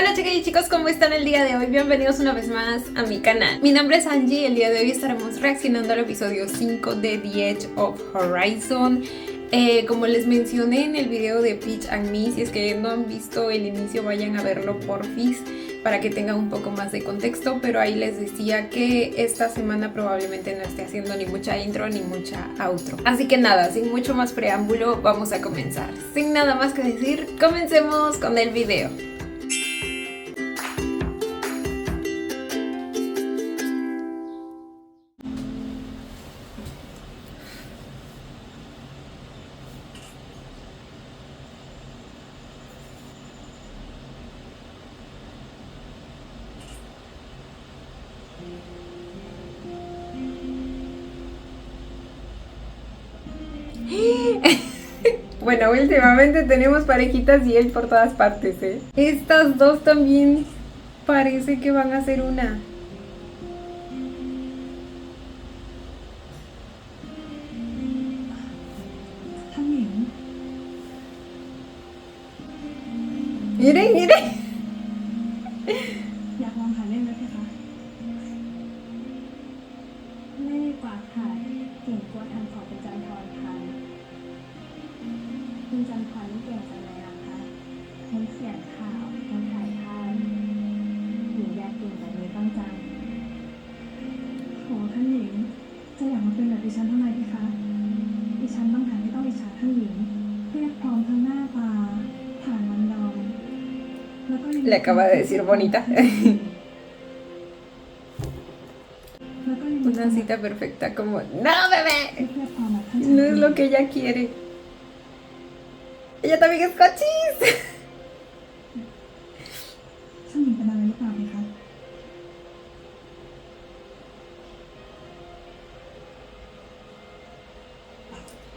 Hola chicas y chicos, ¿cómo están el día de hoy? Bienvenidos una vez más a mi canal. Mi nombre es Angie y el día de hoy estaremos reaccionando al episodio 5 de The Edge of Horizon. Como les mencioné en el video de Peach and Me, si es que no han visto el inicio, vayan a verlo porfis para que tengan un poco más de contexto, pero ahí les decía que esta semana probablemente no esté haciendo ni mucha intro ni mucha outro. Así que nada, sin mucho más preámbulo, vamos a comenzar. Sin nada más que decir, comencemos con el video. Bueno, últimamente tenemos parejitas y él por todas partes, ¿eh? Estas dos también parece que van a ser una. Miren, miren. อยากลองหาเล่นไหมเพคะไม่ดีกว่าค่ะเก่งกว่าทันขอเป็นจันทรพันธ์คุณจันทรนี่เก่งจังเลยนะคะทั้งเขียนข่าวทั้งถ่ายภาพหญิงอยากเก่งแบบนี้บ้างจังโหท่านหญิงจะอยากมาเป็นแบบดิฉันทำไมเพคะดิฉันบางครั้งไม่ต้องอิจฉาท่านหญิงเรียกพร้อมทั้งหน้าตาผ่านวันดอมแล้วก็ยัง Le acaba de decir bonita. Una cita perfecta como, no bebé, no es lo que ella quiere. Ella también es cochis. ท่านหญิงเป็นอะไรหรือเปล่าเพคะ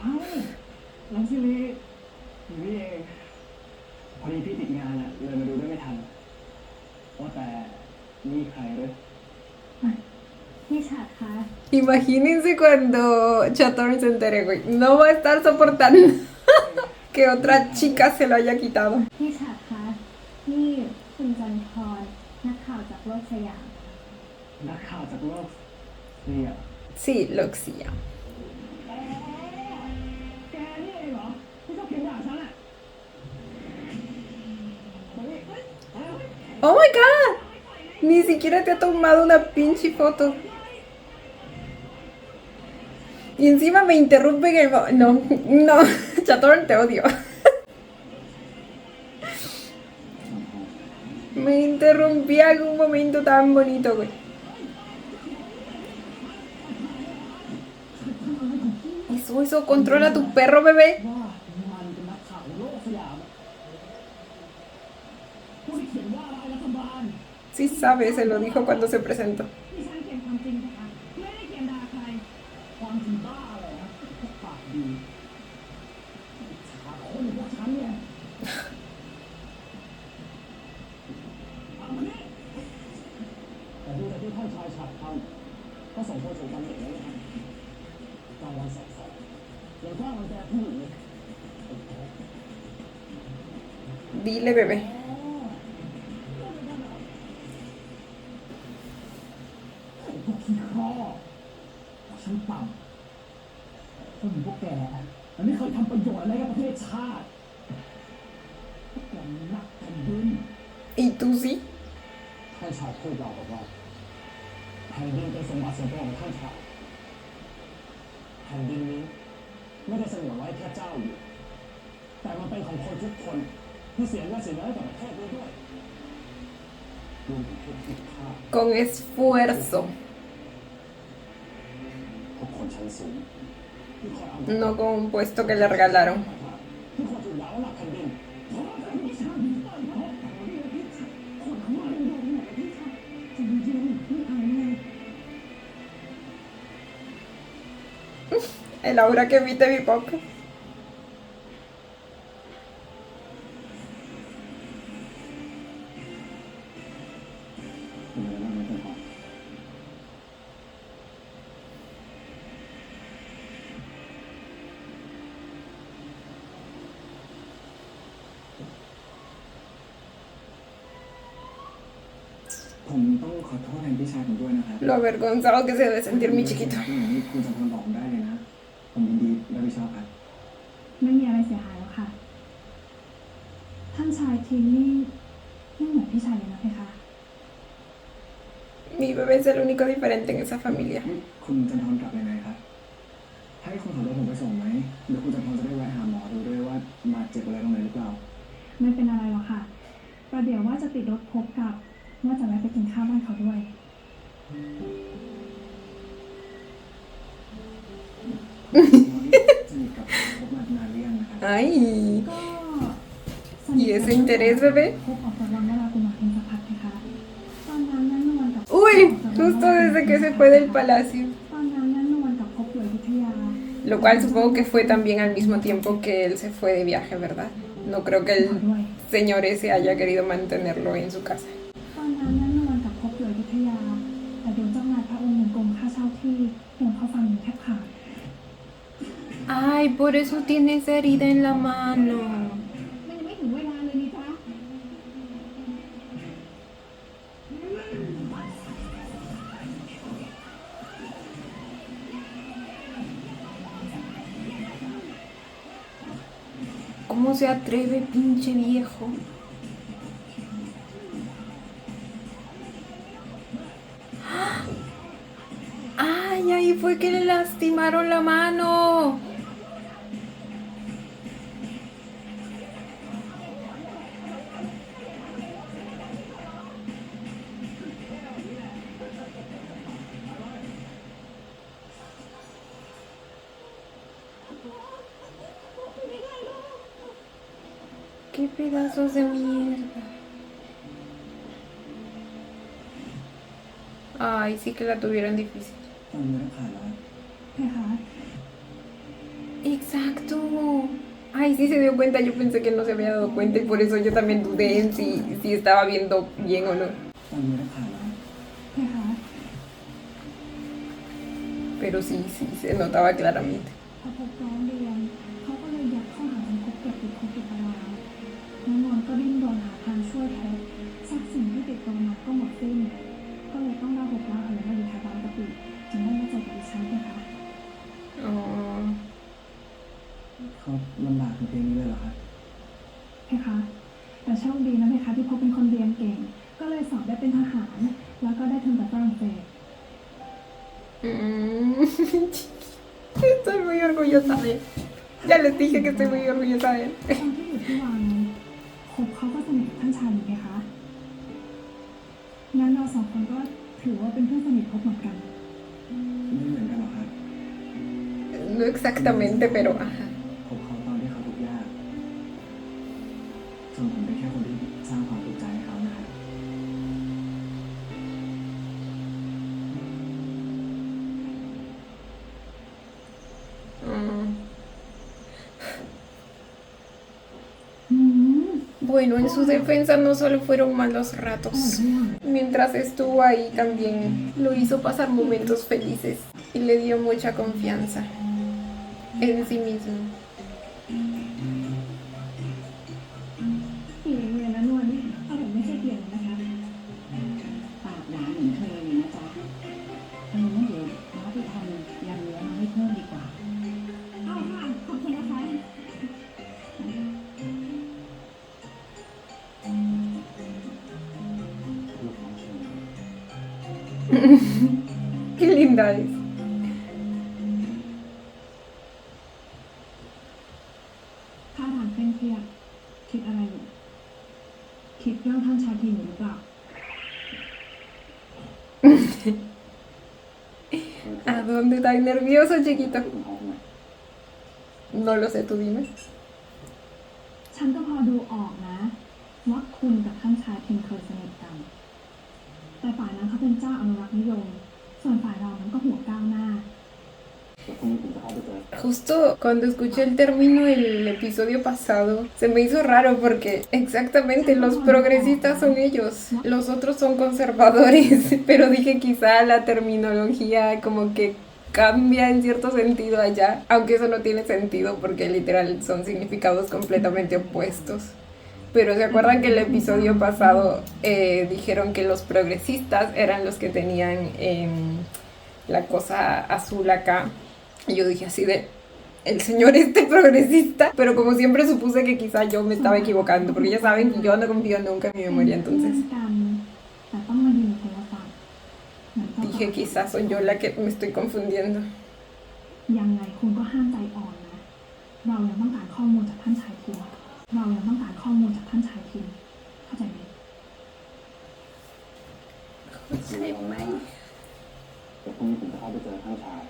เอ้าน้องซิริอยู่นี่เองพอดีพี่ติดงานอะเลยมาดูด้วยไม่ทันว่าแต่นี่ใครเลย พี่ฉัดคะ Imagínense cuando Chatorn se entere, güey. No va a estar soportando que otra chica se lo haya quitado. พี่ฉัดคะนี่คุณจันทรนักข่าวจากโลกสยาม นักข่าวจากโลกนี่อะ Sí, Loxia. แกนี่เองเหรอที่ชอบเขียนด่าฉันอะมานี่เฮ้ย Oh my god. Ni siquiera te ha tomado una pinche foto. Y encima me interrumpen el... No, no. Chatorn, te odio. Me interrumpía en un momento tan bonito, güey. Eso, controla tu perro, bebé. ว่ามันเป็นนักข่าวโลกสยามผู้ที่เขียนว่าร้ายรัฐบาล Sí sabe, se lo dijo cuando se presentó. ที่ฉันเขียนความจริงนะคะไม่ได้เขียนด่าใครความจริงบ้าอะไรนะพวกปากดีฉาคนพวกฉันเนี่ยเอามานี่แต่ดูจากที่ท่านชายฉัดทำก็สมควรถูกตำหนิแล้วนะครับกลางวันแสกๆอย่ากล้ารังแกผู้หญิงเลย Dile, bebé. พวกขี้ข้อฉันต่ำคนอย่างพวกแกมันไม่เคยทำประโยชน์อะไรกับประเทศชาติพวกแกนักแผ่นดิน ¿Y tú sí? ท่านชายพูดเราบอกว่าแผ่นดินเป็นสมบัติส่วนตัวของท่านชายแผ่นดินนี้ไม่ได้สงวนไว้แค่เจ้าอยู่แต่มันเป็นของคนทุกคนที่เสียเงินเสียเนื้อให้กับประเทศนี้ด้วยรวมถึงพวกที่ฆ่า Con esfuerzo, พวกคนชั้นสูงที่คอยเอา no con un puesto que le regalaron. ที่คนถูกด่าว่าหลักแผ่นดินเพราะว่าท่านผู้ชายคนทำไมโดนไหนที่ชายจริงๆไม่เอาเลย El aura que emite mi poco. ผมต้องขอโทษแทนพี่ชายผมด้วยนะครับ Lo avergonzado que se debe sentir mi chiquito. ที่อย่างนี้คุณจำพลบอกผมได้เลยนะ ผมยินดีรับผิดชอบครับ ไม่มีอะไรเสียหายแล้วค่ะ ท่านชายทินนี่ไม่เหมือนพี่ชายเลยนะเพคะ Mi bebé es el único diferente en esa familia. นี่คุณจันทรกลับยังไงครับ ให้คุณขับรถผมไปส่งไหมเดี๋ยวคุณจันทรจะได้แวะหาหมอดูด้วยว่าบาดเจ็บอะไรตรงไหนหรือเปล่า ไม่เป็นอะไรหรอกค่ะประเดี๋ยวว่าจะติดรถพบกับว่าจะแวะไปกินข้าวบ้านเขาด้วย สนิทกับพบมานานหรือยังนะครับ Ay, ก็สนิท ¿y ese interés, bebé? พบออกจากวังวรากุมารเพียงสักพักนะคะตอนนั้นนั่นนวลกับ Uy, justo desde que se fue del palacio. ตอนนั้นนั่นนวลกับพบอยู่อยุธยา Lo cual supongo que fue también al mismo tiempo que él se fue de viaje, ¿verdad? No creo que ขอ el ด้วย señor ese haya querido mantenerlo en su casa. ตอนนั้นนั่นนวลกับพบอยู่อยุธยา แต่โดนเจ้านายพระองค์หนึ่งโกงค่าเช่าที่โดนเขาฟันอยู่แทบขาด Ay, por eso tiene esa herida en la mano. มันยังไม่ถึงเวลาเลยนี่จ๊ะ ¿Cómo se atreve, pinche viejo? ¡Ay, ahí fue que le lastimaron la mano! ¡Qué pedazos de mierda! Ay, sí que la tuvieron difícil. ตอนนี้ผ่านแล้ว เพคะ Exacto. Ay, sí se dio cuenta. Yo pensé que no se había dado cuenta y por eso yo también dudé en si estaba viendo bien o no. ตอนนี้ผ่านแล้ว เพคะ Pero sí, se notaba claramente. พอพบร้องเรียนเขาก็เลยยัดข้อหาจำคุกเก็บติดคุกติดตารางน้องนวลก็ดิ้นรนหาทางช่วยเพชรทรัพย์สินที่ติดตัวมาก็หมดสิ้น ก็เลยต้องลาหกลาเหยมาอยู่แถวบางกะปิจึงได้มาเจอกับดิฉันเพคะ Oh. เขาลำบากถึงเพียงนี้เลยเหรอครับ เพคะ แต่โชคดีนะเพคะที่พบเป็นคนเรียนเก่ง ก็เลยสอบได้เป็นทหาร แล้วก็ได้ทุนจากฝรั่งเศส Estoy muy orgullosa de él. Ya les dije que estoy muy orgullosa de él. ตอนที่อยู่ที่วังพบเขาก็สนิทกับท่านชายอยู่เพคะ งั้นเราสองคนก็ถือว่าเป็นเพื่อนสนิทพบเหมือนกัน ไม่เหมือนกันหรอกครับ No exactamente, pero ajá. ผมเขาตอนที่เขาทุกข์ยากส่วนผมเป็นแค่คนที่สร้างความทุกข์ใจให้เขานะครับ Mm. อืม Bueno, en su defensa no solo fueron malos อร่อย ratos. จัง Mientras estuvo ahí también lo hizo pasar momentos felices y le dio mucha confianza en sí mismo. ฝีมือนะนวลนี่อร่อยไม่ใช่เกียรตินะคะ ปากหวานเหมือนเธอเลยนะจ๊ะงั้นเดี๋ยวน้าไปทำยำเนื้อมาให้เพิ่มดีกว่า เอาค่ะ ขอบคุณนะคะ ลูกน้องเชิญ Qué linda es. ท่าทางเคร่งเครียดคิดอะไรอยู่ คิดเรื่องท่านชายทินอยู่หรือเปล่า ¿A dónde estás nervioso, chiquito? คุณพ่อไหม No lo sé, tú dime. ฉันก็พอดูออกนะ ว่าคุณกับท่านชายทินเคยสนิทกัน แต่ฝ่ายนั้นเขาเป็นเจ้าอนุรักษ์นิยม ส่วนฝ่ายเรานั้นก็หัวก้าวหน้า แต่พรุ่งนี้ผมจะเข้าไปเจอ Justo cuando escuché el término del episodio pasado, se me hizo raro porque exactamente los progresistas son ellos, los otros son conservadores, pero dije quizá la terminología como que cambia en cierto sentido allá, aunque eso no tiene sentido porque literal son significados completamente opuestos. Pero ¿se acuerdan que el episodio pasado dijeron que los progresistas eran los que tenían la cosa azul acá? Y yo dije así de, el señor progresista, pero como siempre supuse que quizá yo me estaba equivocando, porque ya saben que yo no confío nunca en mi memoria, entonces แต่ต้องมายืนคนละฝั่งเหมือนกับ dije quizás soy yo la que me estoy confundiendo. ยังไงคุณก็ห้ามใจอ่อนนะ เรายังต้องการข้อมูลจากท่านชายทิมเรายังต้องการข้อมูลจากท่านชายทิมเข้าใจไหม ใช่ไหม เดี๋ยวพรุ่งนี้ผมจะเข้าไปเจอท่านชาย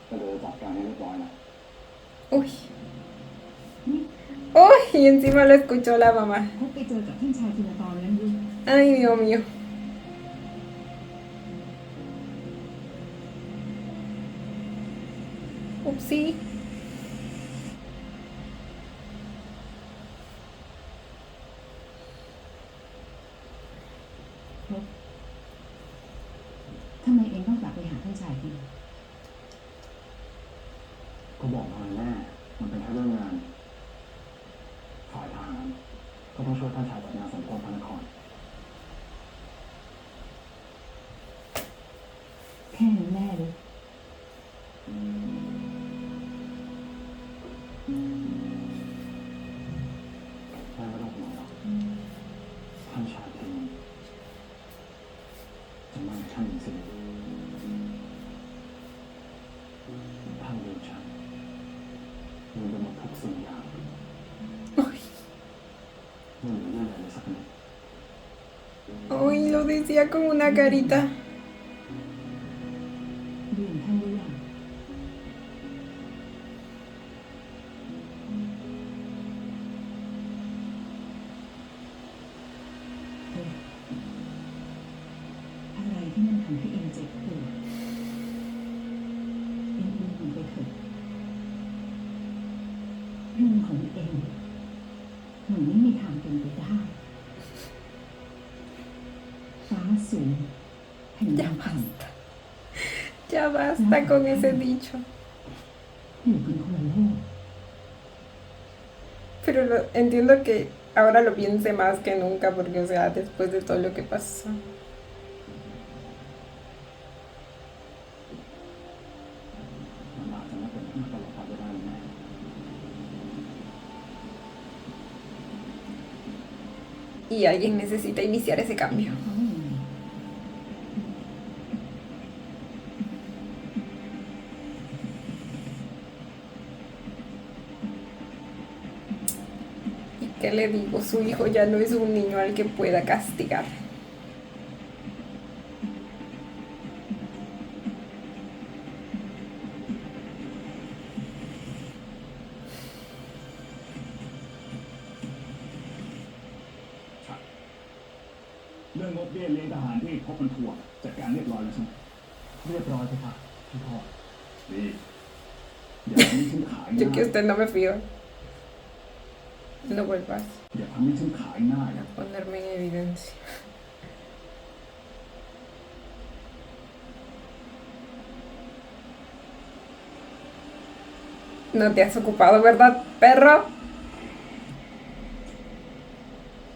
ก็เดี๋ยวจะจัดการให้เรียบร้อยนะ Uy. Uy, y encima lo escuchó la mamá. พบไปเจอกับท่านชายทินตอนนั้นด้วย Ay, Dios mío. Upsi. ทำไมเองต้องกลับไปหาท่านชายทิน ก็บอกมาแน่มันเป็นแค่เรื่องงาน ฝ่ายทหารก็ต้องช่วยท่านชายจัดงานสมโภชพระนคร แค่นั้นแน่เลย แม่ไม่ต้องห่วงหรอกท่านชายทิมจะมั่นท่านสิท่านเรียนฉันมีไปหมดทุกสิ่งอย่างไม่เหลือเรื่องอะไรเลยสักนิด Uy, lo decía con una carita. ยืนท่านหรือยังเฮ้ยอะไรที่มันทำให้เองเจ็บปวดเองลืมมันไปเถอะเรื่องของเองมันไม่มีทางเป็นไปได้ฟ้าสูงแผ่นดินต่ำ Ya basta con ese dicho. อยู่กันคนละโลก Pero entiendo que ahora lo piense más que nunca, porque, o sea, después de todo lo que pasó. มันอาจจะไม่เป็นที่ตลอดไปก็ได้นะ Y alguien necesita iniciar ese cambio. เขาไม่มี ¿Y qué le digo? Su hijo ya no es un niño al que pueda castigar.เรื่องงบเบี้ยเลี้ยงทหารที่พบมันถ่วงจัดการเรียบร้อยแล้วใช่ไหมเรียบร้อยไปครับพี่พ่อดีอย่าทำให้ฉันขาย Yo ง่า que ย usted no me fío. No vuelvas อย่าทำให้ฉันขายง่ายนะ a ponerme en evidencia. No te has ocupado, ¿verdad, perro?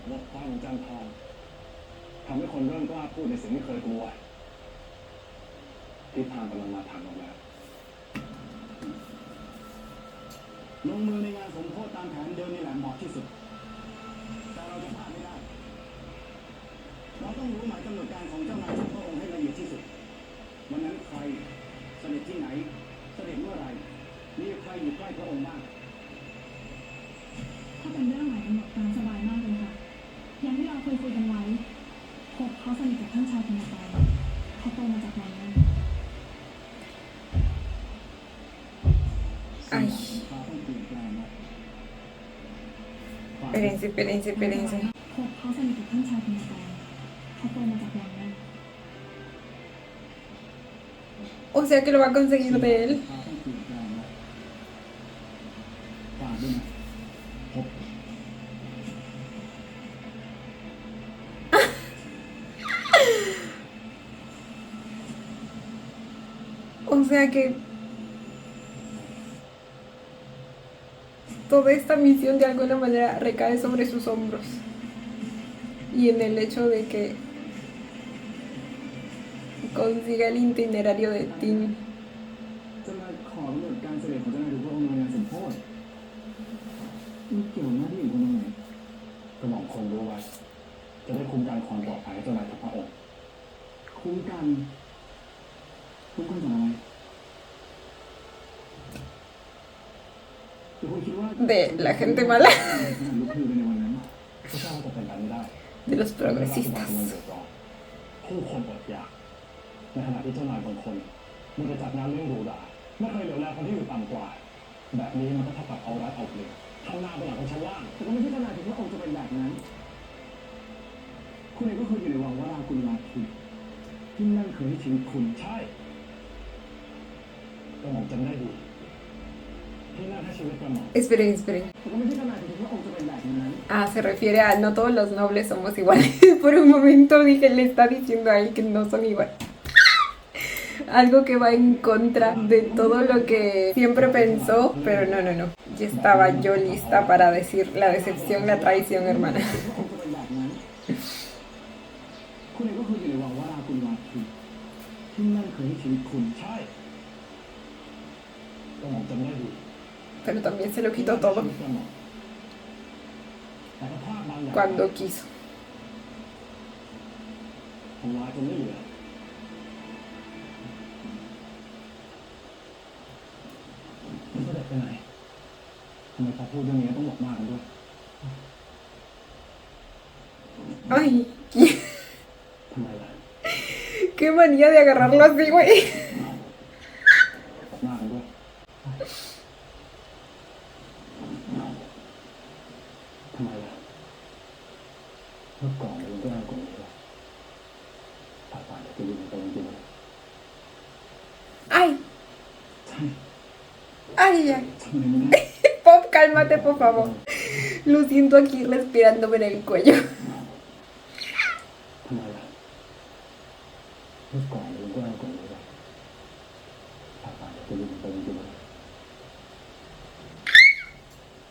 งบฟ้าของจันทองทำให้คนเริ่มกล้าพูดในสิ่งที่เคยกลัวทิศทางกำลังมาทางเราแล้วลงมือในงานสมโภชตามแผนเดิมนี่แหละเหมาะที่สุด แต่เราจะพลาดไม่ได้ เราต้องรู้หมายกำหนดการของเจ้านายทุกพระองค์ให้ละเอียดที่สุด วันนั้นใครเสด็จที่ไหน เสด็จเมื่อไหร่มีใครอยู่ใกล้พระองค์บ้าง ถ้าเป็นเรื่องหมายกำหนดการสบายมากเลยค่ะ อย่างที่เราเคยคุยกันไว้พบเขาสนิทกับท่านชายธนากรเขาโตมาจากวังนั้น Ay, ฟ้าต้องเปลี่ยนแปลงนะ espérense, espérense, espérense. พบเขาสนิทกับท่านชายธนากรเขาโตมาจากวังนั้น O sea que lo va a conseguir de él. ฟ้าต้องเปลี่ยนแปลงนะฝากด้วยนะพบ O sea que toda esta misión de alguna manera recae sobre sus hombros. Y en el hecho de que consiga el itinerario de Tin. จะมาขอกำหนดการเสด็จของเจ้านายทุกพระองค์ในงานสมโภชมันเกี่ยวหน้าที่ของคุณตรงไหนกระหม่อมคงรู้ไว้จะได้คุ้มกันความปลอดภัยให้เจ้านายทุกพระองค์คุ้มกันจากอะไรหรือคุณคิดว่า De la gente mala. ลุกขึ้นไปในวันนั้นพระเจ้าจะเป็นไปไม่ได้ De los progresistas. ผู้คนอดอยากในขณะที่เจ้านายบางคนมันจะจัดงานเลี้ยงดูด่าไม่เคยเหลียวแลคนที่อยู่ต่ำกว่าแบบนี้มันก็เท่ากับเอารัดเอาเปรียบทำหน้าเป็นหลังของชั้นล่างแต่ก็ไม่ใช่เจ้านายถึงพระองค์จะเป็นแบบนั้นคุณเองก็เคยอยู่ในวังวรากุลลาภีที่นั่นเคยให้ชีวิตคุณใช่กระหม่อมจำได้ดีที่นั่นให้ชีวิตกระหม่อม Esperen, esperen. แต่ก็ไม่ใช่เจ้านายถึงพระองค์จะเป็นแบบนั้น Ah, se refiere a no todos los nobles somos iguales. Por un momento dije, le está diciendo a él que no son iguales. Algo que va en contra de todo lo que siempre pensó, pero no, no, no. Ya estaba yo lista para decir la decepción, la traición, hermana. คุณเองก็เคยอยู่ในวังวรากุลลาภีที่นั่นเคยให้ชีวิตคุณใช่กระหม่อมจำได้ดี Pero también se lo quitó todo แต่ก็พลาดบางอย่าง cuando quiso. ทำลายจนไม่เหลือคุณเสด็จไปไหนทำไมพอพูดเรื่องนี้ต้องบอกมากกันด้วย Ay, ทำไมล่ะ qué manía de agarrarlo así, güey. บอกมากกันด้วยทำไมล่ะเมื่อก่อนมันก็น่ากลัวนี้แหละถ้าป่านจะยืนตรงจริงๆ Ay, ใช่ ay, ya. ทำไมไม่ได้ Pop, cálmate, por favor. Lo siento aquí respirándome en el cuello. ทำไมล่ะเมื่อก่อนมันก็น่ากลัวนี้แหละถ้าป่านจะยืนตรงจริงๆ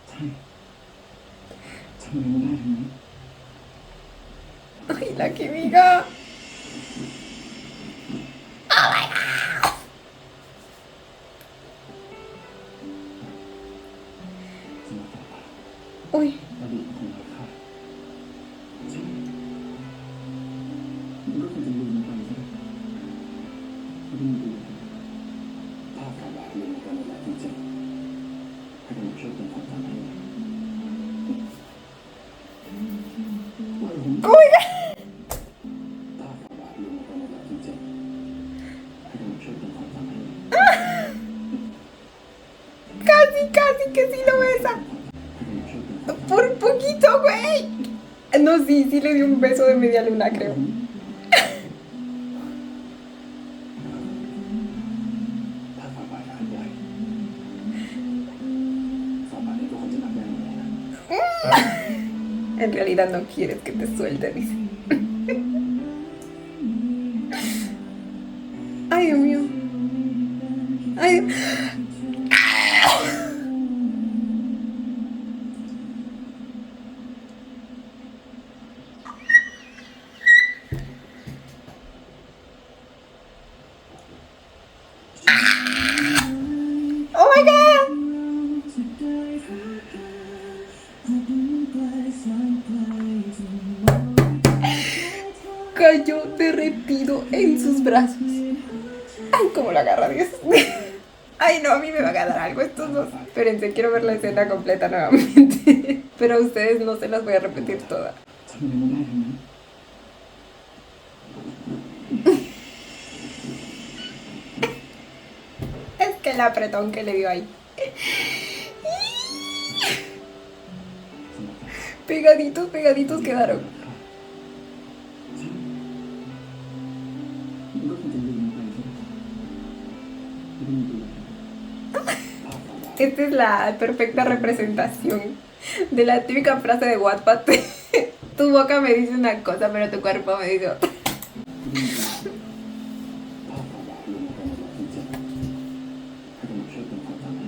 ใช่ทำไมไม่ได้ทั้งนั้น Ay, la química. สำหรับป่า Uy, อดีตของเราค่ะใช่มันก็คงจะลืมไปใช่ไหมไม่ต้องดูถ้าฝ่าบาทลืมกันหมดแล้วจริงๆให้ผมช่วยเป็นความจำให้ปล่อยผม uy, ถ้าฝ่าบาทลืมกันหมดแล้วจริงๆให้ผมช่วยเป็นความจำให้ casi, casi que sí lo besa. ให้ผมช่วยเป็นความ Por poquito, güey. No, sí, sí le di un beso de media luna, creo. ถ้าฝ่าบาทหายใหญ่ฝ่าบาทนี่ก็คงจะนับแน่นอนนะ En realidad no quieres que te suelte, dice. Ay, Dios mío. Ay. Oh my god. Cayó derretido en sus brazos. Ay, cómo lo agarra Dios. Ay, no, a mí me va a ganar algo estos dos. Espérense, quiero ver la escena completa nuevamente. Pero a ustedes no se las voy a repetir todas. ทำไมไม่ได้ทั้งนั้น Es que el apretón que le dio ahí. Pegaditos, pegaditos quedaron. มันก็คงจะลืมไปใช่ไหมไม่ต้องดูแล้ว Esta es la perfecta representación de la típica frase de Wattpad. Tu boca me dice una cosa, pero tu cuerpo me dice otra. ถ้าฝ่าบาทลืมกันหมดแล้วจริงๆให้ผมช่วยเป็นความจำให้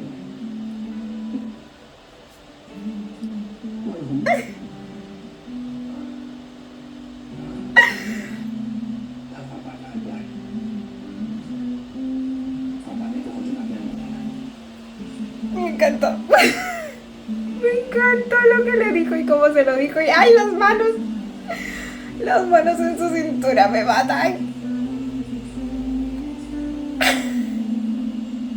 encantó. Me encantó lo que le dijo y cómo se lo dijo. Y ¡ay, las manos! Las manos en su cintura me matan.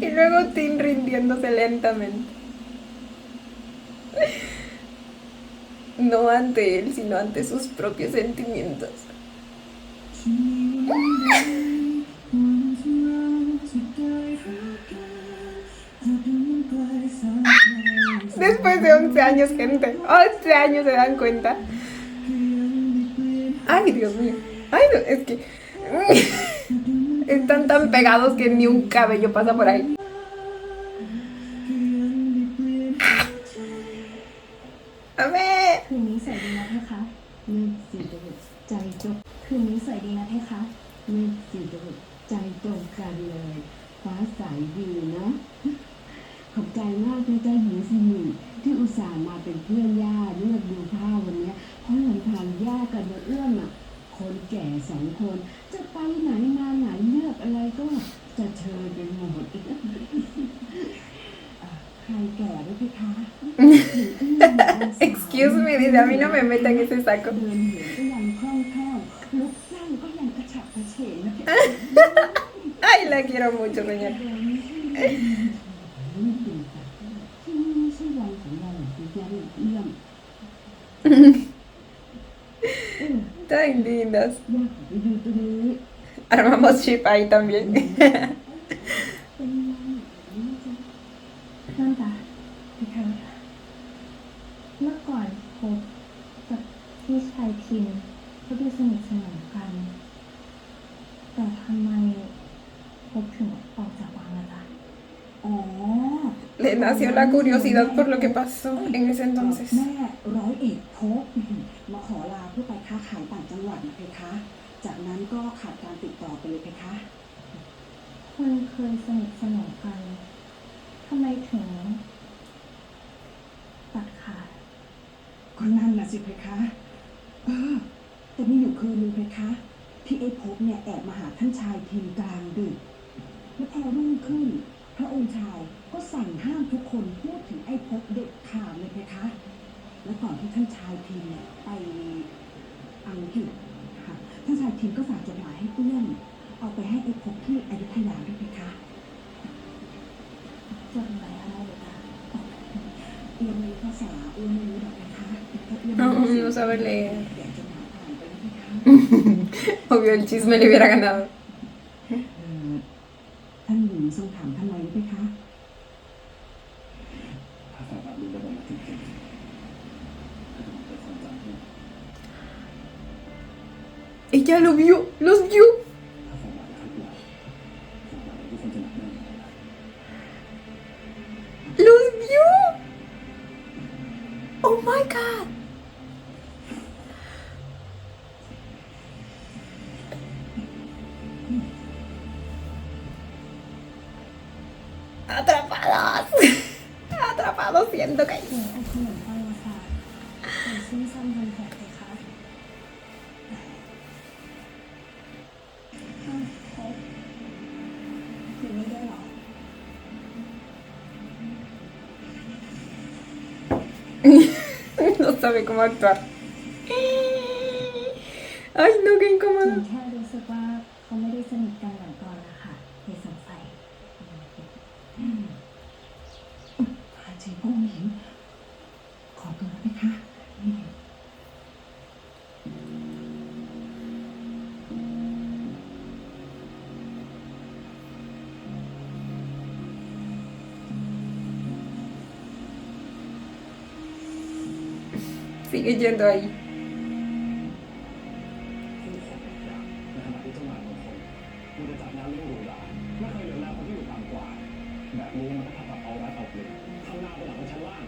Y luego Tim rindiéndose lentamente. No ante él, sino ante sus propios sentimientos. Después de 11 años, gente. 11 años, ¿se dan cuenta? Ay, Dios mío. Ay, no, es que están tan pegados que ni un cabello pasa por ahí. A ver. คืนนี้สวยดีนะเพคะ เลิกสิจะใจจบ คืนนี้สวยดีนะเพคะ เลิกสิจะใจตรงกันเลยฟ้าใสดีนะขอบใจมากนะเจ้าหญิงสมุนที่อุตส่าห์มาเป็นเพื่อนย่าเลือกดูผ้าวันเนี้ยเพราะลำพังย่ากับนเอื้อมอ่ะคนแก่2 คนจะไปไหนมาไหนเลือกอะไรก็จะเชิญไปหมด ใครแก่ด้วยพี่คะ Excuse me, dice, a mí no me metan ese saco. เดินเหินก็ยังคล่องแคล่วลุกนั่งก็ยังกระฉับกระเฉงนะพี่ Ay, la quiero mucho, señor. เดินไม่ตื่นแต่ที่นี่ไม่ใช่วันของเราที่จะเอื้อม Tan lindas. อยากไปดูตรงนี้ Armamos chip ahí también. เป็นวันนี้จะ นั่นจ้ะเพคะเมื่อก่อนพบกับพี่ชายพินก็ดูสนิทสนมกัน แต่ทำไมพบถึงออกจากวังล่ะจ๊ะ อ๋อ Le nació la curiosidad por lo que pasó en ese แม่ entonces. ร้อยเอกภพมาขอลาเพื่อไปค้าขายต่างจังหวัดนะเพคะ จากนั้นก็ขาดการติดต่อไปเลยเพคะ คนเคยสนิทสนมกันทำไมถึงตัดขาด ก็นั่นน่ะสิเพคะ แต่มีอยู่คืนนึงเพคะ ที่ไอ้ภพเนี่ยแอบมาหาท่านชายพิมกลางดึก และพอรุ่งขึ้น พระองค์ชายก็สั่งห้ามทุกคนพูดถึงไอ้ภพเด็ดขาดเลยเพคะ และก่อนที่ท่านชายพิมเนี่ยไปอังกฤษค่ะ ท่านชายพิมก็ฝากจดหมายให้เอื้อมเอาไปให้ไอ้ภพที่อยุธยาด้วยเพคะ จดหมายอะไรเหรอจ๊ะ เอื้อมมีภาษาเอื้อมไม่รู้หรอกนะคะถ้าเอื้อม No, ไม่รู้ no sabe leer. แกะจดหมายอ่านไปแล้วเพคะ Obvio, el chisme le hubiera ganado. ท่านหญิงทรงถามท่านไว้ไหมคะ ถ้าฝ่าบาทรู้ระบบมาถึงเก่งถ้าจะเป็นคนจำให้ Ella lo vio, los vio. ถ้าฝ่าบาทคัดเราฝ่าบาททุกคนจะหนักแน่น Los vio. Oh my god. Atrapados. Atrapados siendo que หนูเอาขนมปังมาฝากหนูชื่นชมทำแผลเลยคะอ้าวพบอยู่นี่ด้วยเหรอ no sabe cómo actuar. Ay, no, qué หนู incómodo. แค่รู้สึกว่าเขาไม่ได้สนิทกันเหมือนก่อนนะคะเลยสงสัย พาเจพระองค์หญิง ขอตัวนะเพคะนี่ Sigue yendo ahí. ผู้คนในขณะที่เจ้านายบางคนมีแต่จัดงานเลี้ยงหรูหราไม่เคยเหลือแลคนที่อยู่ต่ำกว่า แบบนี้มันก็เท่ากับเอารัดเอาเปรียบทำงานเป็นหลังของชั้นล่าง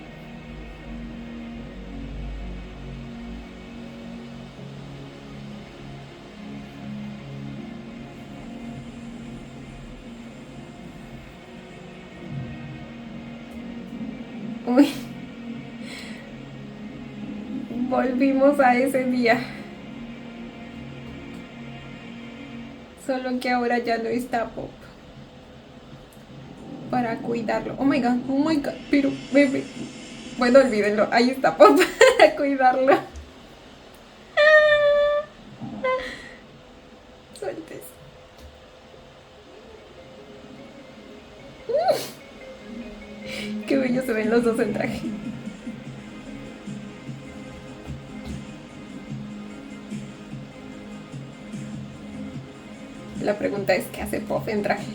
Uy. Volvimos a ese día. Solo que ahora ya no está Pop. para cuidarlo. Oh my god, pero bebé. Bueno, olvídenlo, ahí está Pop para cuidarlo. Sueltes. Qué bello se ven los dos en traje. La pregunta es, ¿qué hace Pop en traje?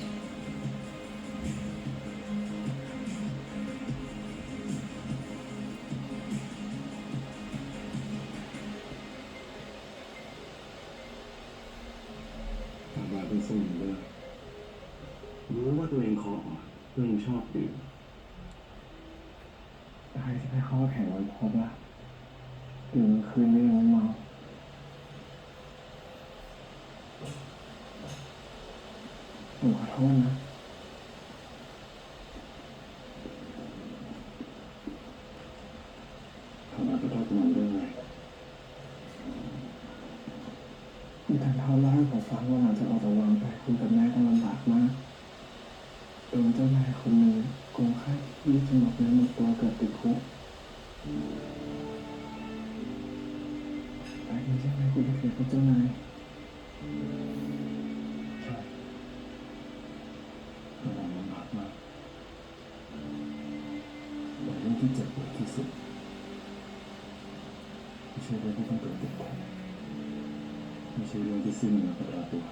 Baba เป็นสมุนเลือดรู้ว่าตัวเองคออ่อนตัวเองชอบดื่มใครที่ไปเข้าแข่งวันพบล่ะดื่มคืนนี้ยังเมาผมขอโทษนะทำไมไปโทษมันเรื่องอะไรแต่เขาเล่าให้ผมฟังว่าหลังจากออกจากวังไปคุณกับแม่ต้องลำบากมากโดนเจ้านายคนหนึ่งโกงค่าที่จนหมดเนื้อหมดตัวเกิดติดคุกแต่จริงๆไหมคุณจะเสียกับเจ้านายใช่ระวังลำบากมากแต่เรื่องที่เจ็บปวดที่สุดไม่ใช่เรื่องที่ต้องเกิดติดคุกไม่ใช่เรื่องที่สิ้นเนื้อประดาตัว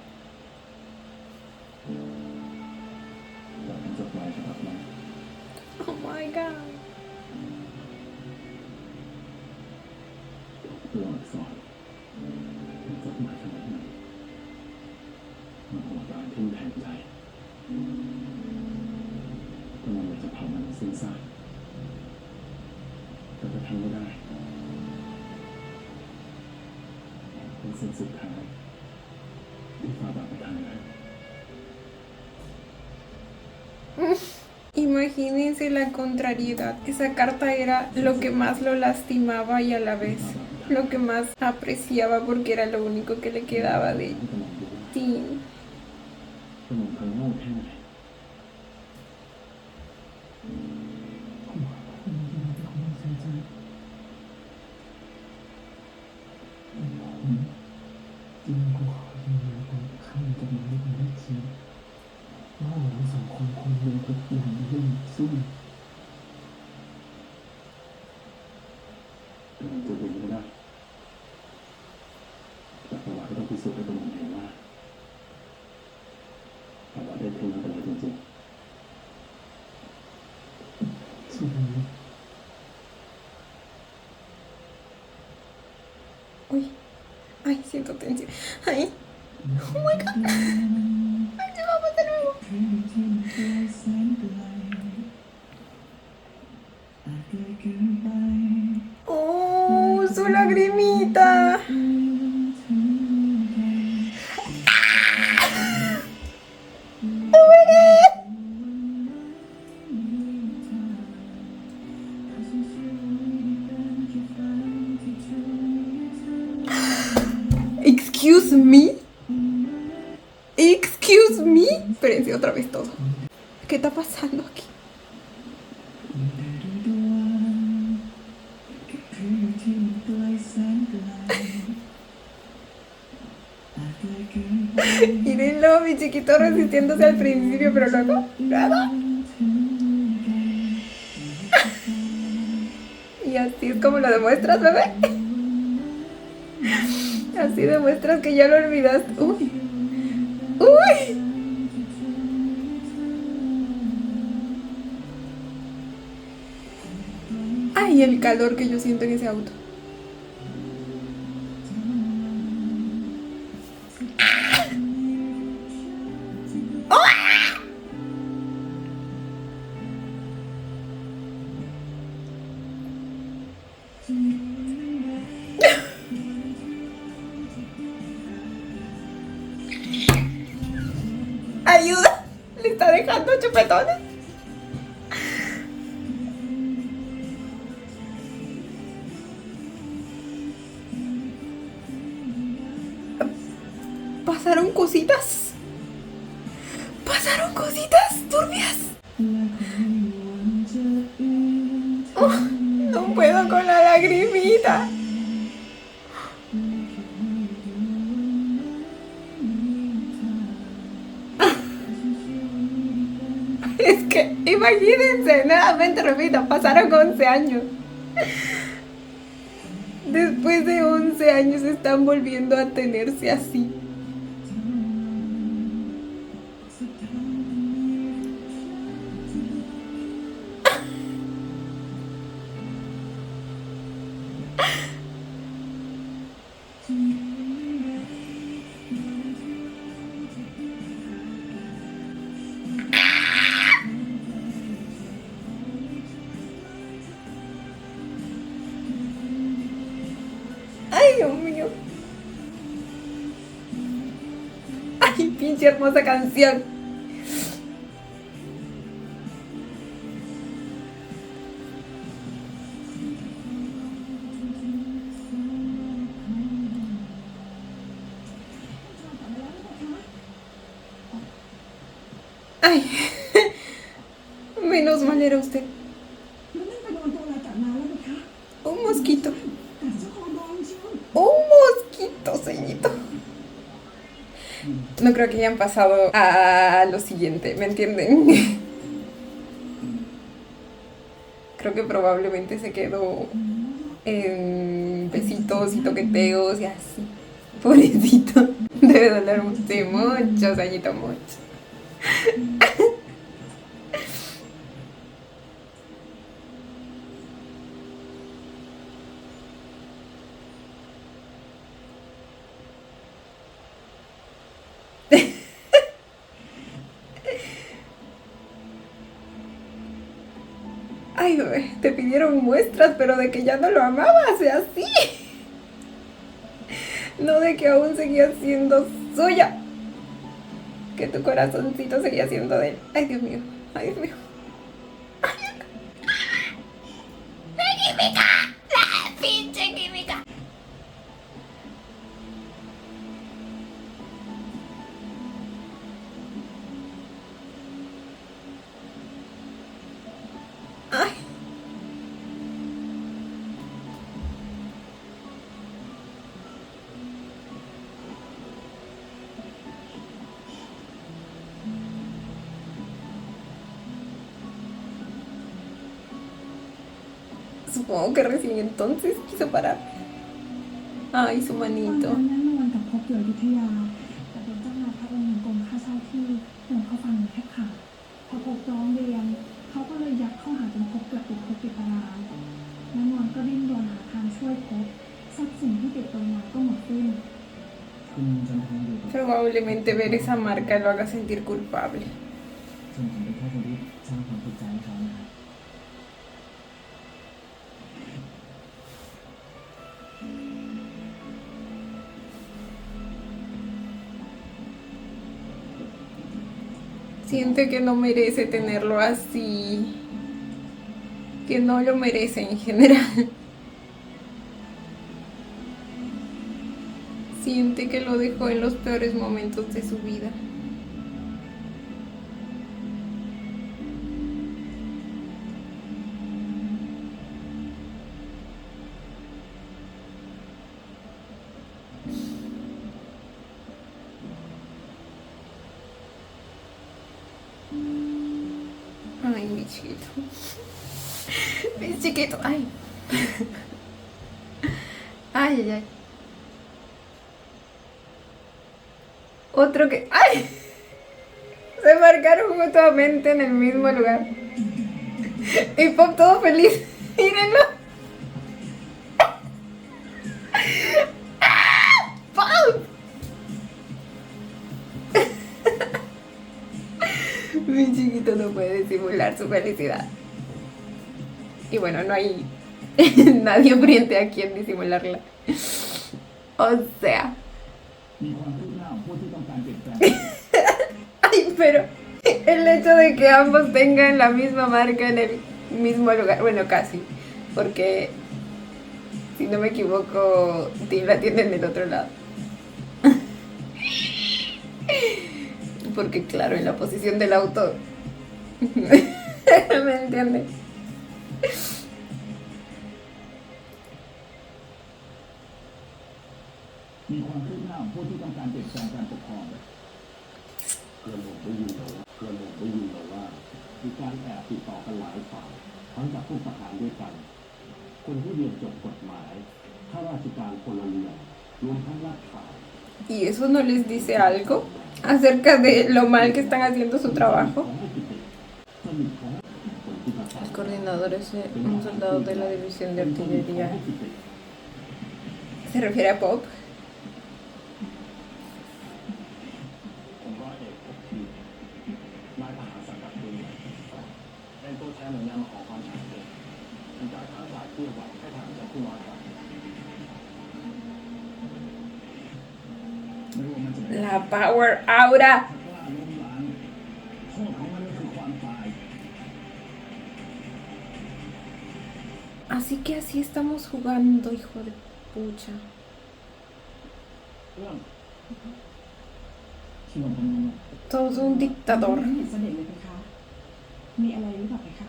แต่เป็นจดหมายฉบับนั้น Oh my god ตัวอักษรเป็นจดหมายฉบับนั้นมันโหดร้ายทิ่มแทงใจก็มันอยากจะเผามันสิ้นซากแต่ก็ทำไม่ได้เป็นสิ่งสุดท้ายที่ฝ่าบาปประทานให้ Imagínense la contrariedad. Esa carta era lo que más lo lastimaba y a la vez lo que más apreciaba porque era lo único que le quedaba de Tim. สมองพังโง่แค่ไหนผมขอโทษจริงๆที่ผมเสียใจผมจริงกูขอยืนยันความข้างจดหมายที่ผมได้เขียนว่าเราทั้งสองคนควรลงทุกอย่างในเรื่องสู้แต่มันจะเป็นไม่ได้แต่ประวัติก็ต้องพิสูจน์ให้ตัวผมเห็นว่าประวัติได้ทิ้งมันไปแล้วจริงๆสู้กันไหม Uy, ay, siento tensión. Ay, oh my god. Ay, se va a pasar nuevo. Oh, su lagrimita. Oh my god. Excuse me. Excuse me. Espérense otra vez todo. ¿Qué está pasando aquí? Mírenlo, mi chiquito resistiéndose al principio, pero luego. Y así es como lo demuestras, bebé. Así demuestras que ya lo olvidaste. Uy. Uy. Ay, el calor que yo siento en ese auto. ¡Ayuda! Le está dejando chupetones. Pasaron cositas. Pasaron cositas turbias. No puedo con la lagrimita. Es que imagínense, nuevamente repito, pasaron 11 años. Después de 11 años están volviendo a tenerse así. Ay, Dios mío. Ay, pinche hermosa canción. Ay, menos mal era usted. แล้วนั่นไปโดนตัวอะไรจากมาแล้วไหมคะ Un mosquito. กัดเจ้าคอแดงเชียว Un mosquito, ceñito. No creo que hayan pasado a lo siguiente, ¿me entienden? Creo que probablemente se quedó en besitos y toqueteos y así. Pobrecito. Debe doler mucho, ceñito, mucho. Ay, bebé, te pidieron muestras, pero de que ya no lo amabas, y así. No de que aún seguía siendo suya. Que tu corazoncito seguía siendo de él. Ay, Dios mío, ay, Dios mío. ¡La química! ¡La pinche química! Ay. Supongo que recién entonces quiso parar. Ay, su ตอน manito. นั้นแน่นอนกับพบอยู่อยุธยาแต่เป็นเจ้านายพระองค์กรมข้าเช่าที่โดนเขาฟันแทบขาดพอพบร้องเรียนเขาก็เลยยัดเข้าหาจนพบเกือบติดคุกติดตารางแน่นอนก็ดิ้นรนหาทางช่วยพบทรัพย์สินที่ติดตัวมาก็หมดสิ้น คุณจันทองอยู่กับ Probablemente ver esa marca lo haga sentir culpable. ซึ่งผมเป็นแค่คนที่สร้างความภูมิใจให้เขานะครับ Siente que no merece tenerlo así. Que no lo merece en general. Siente que lo dejó en los peores momentos de su vida. Ay, mi chiquito. Mi chiquito. Ay. Ay, ay, ay. Otro que... ¡Ay! Se marcaron mutuamente en el mismo lugar. Y Pop todo feliz. Mírenlo. ¡Pop! Mi chiquito no puede disimular su felicidad. Y bueno, no hay nadie frente a quien disimularla. O sea... มีความคืบหน้าของผู้ที่ต้องการเปลี่ยนแปลง Ay, pero el hecho de que ambos tengan la misma marca en el mismo lugar, bueno, casi, porque si no me equivoco, Tim la tiene en el otro lado. Porque claro, en la posición del auto ¿Me entiendes? มีความคืบหน้าของผู้ที่ต้องการเปลี่ยนแปลงการปกครองเพื่อนผมได้ยินมาว่ามีการแอบติดต่อกันหลายฝ่ายทั้งจากผู้ทหารด้วยกันคนที่เรียนจบกฎหมายข้าราชการพลเรือนรวมทั้งนักข่าว ¿Y eso no les dice algo acerca de lo mal que están haciendo su trabajo? El coordinador es un soldado de la división de artillería. ¿Se refiere a Pop? ผมร้อยเอกภพทีนายทหารสังกัดปืนใหญ่เป็นตัวแทนหน่วยงานมาขอความช่วยเหลือเป็นการท้าทายเพื่อหวังให้ทหารจากผู้น้อยกว่าไม่รู้ว่ามันจะเป็น La Power Aura. ถ้ากล้าล้มล้างโทษของมันก็คือความตาย Así que así estamos jugando, hijo de pucha. เรื่องที่เราเป็น Todo un dictador. ไม่เห็นเสด็จเลยเพคะ มีอะไรหรือเปล่าเพคะ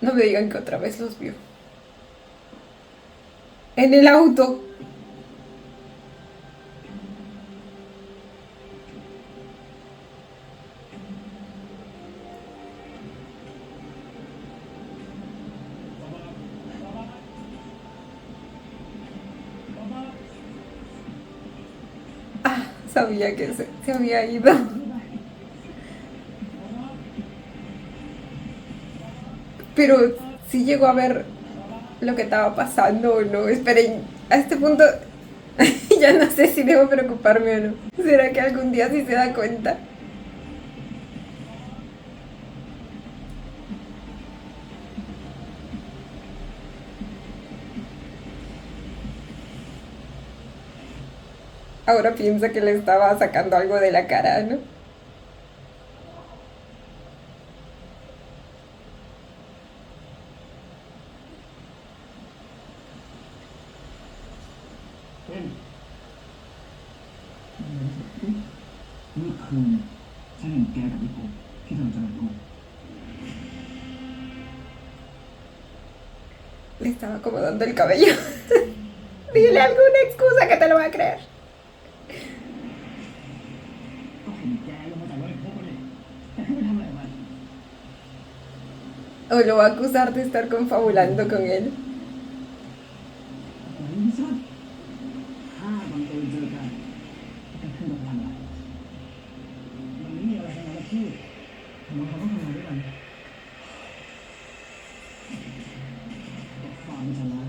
No me digan que otra vez los vio. En el auto. Ah, sabía que se había ido. Pero sí llegó a ver lo que estaba pasando o no. Esperen, a este punto ya no sé si debo preocuparme o no. ¿Será que algún día sí se da cuenta? Ahora piensa que le estaba sacando algo de la cara, ¿no?เป็นนี่คือฉันเห็นแกกับพี่ผมที่ทำจะเป็นกู Le estaba acomodando el cabello. Dile alguna excusa que te lo va a creer. ก็เห็นแกลงมาจากรถพบมาเลยแต่พี่ไปทำอะไรกับมัน O lo va a acusar de estar confabulando con él. ไม่ใช่ถ้าบังเอิญเจอกันจะขึ้นมาทำอะไรมันไม่มีอะไรทั้งนั้นนะพี่ทำไมเขาต้องทำงานด้วยกันฟังฉันนะ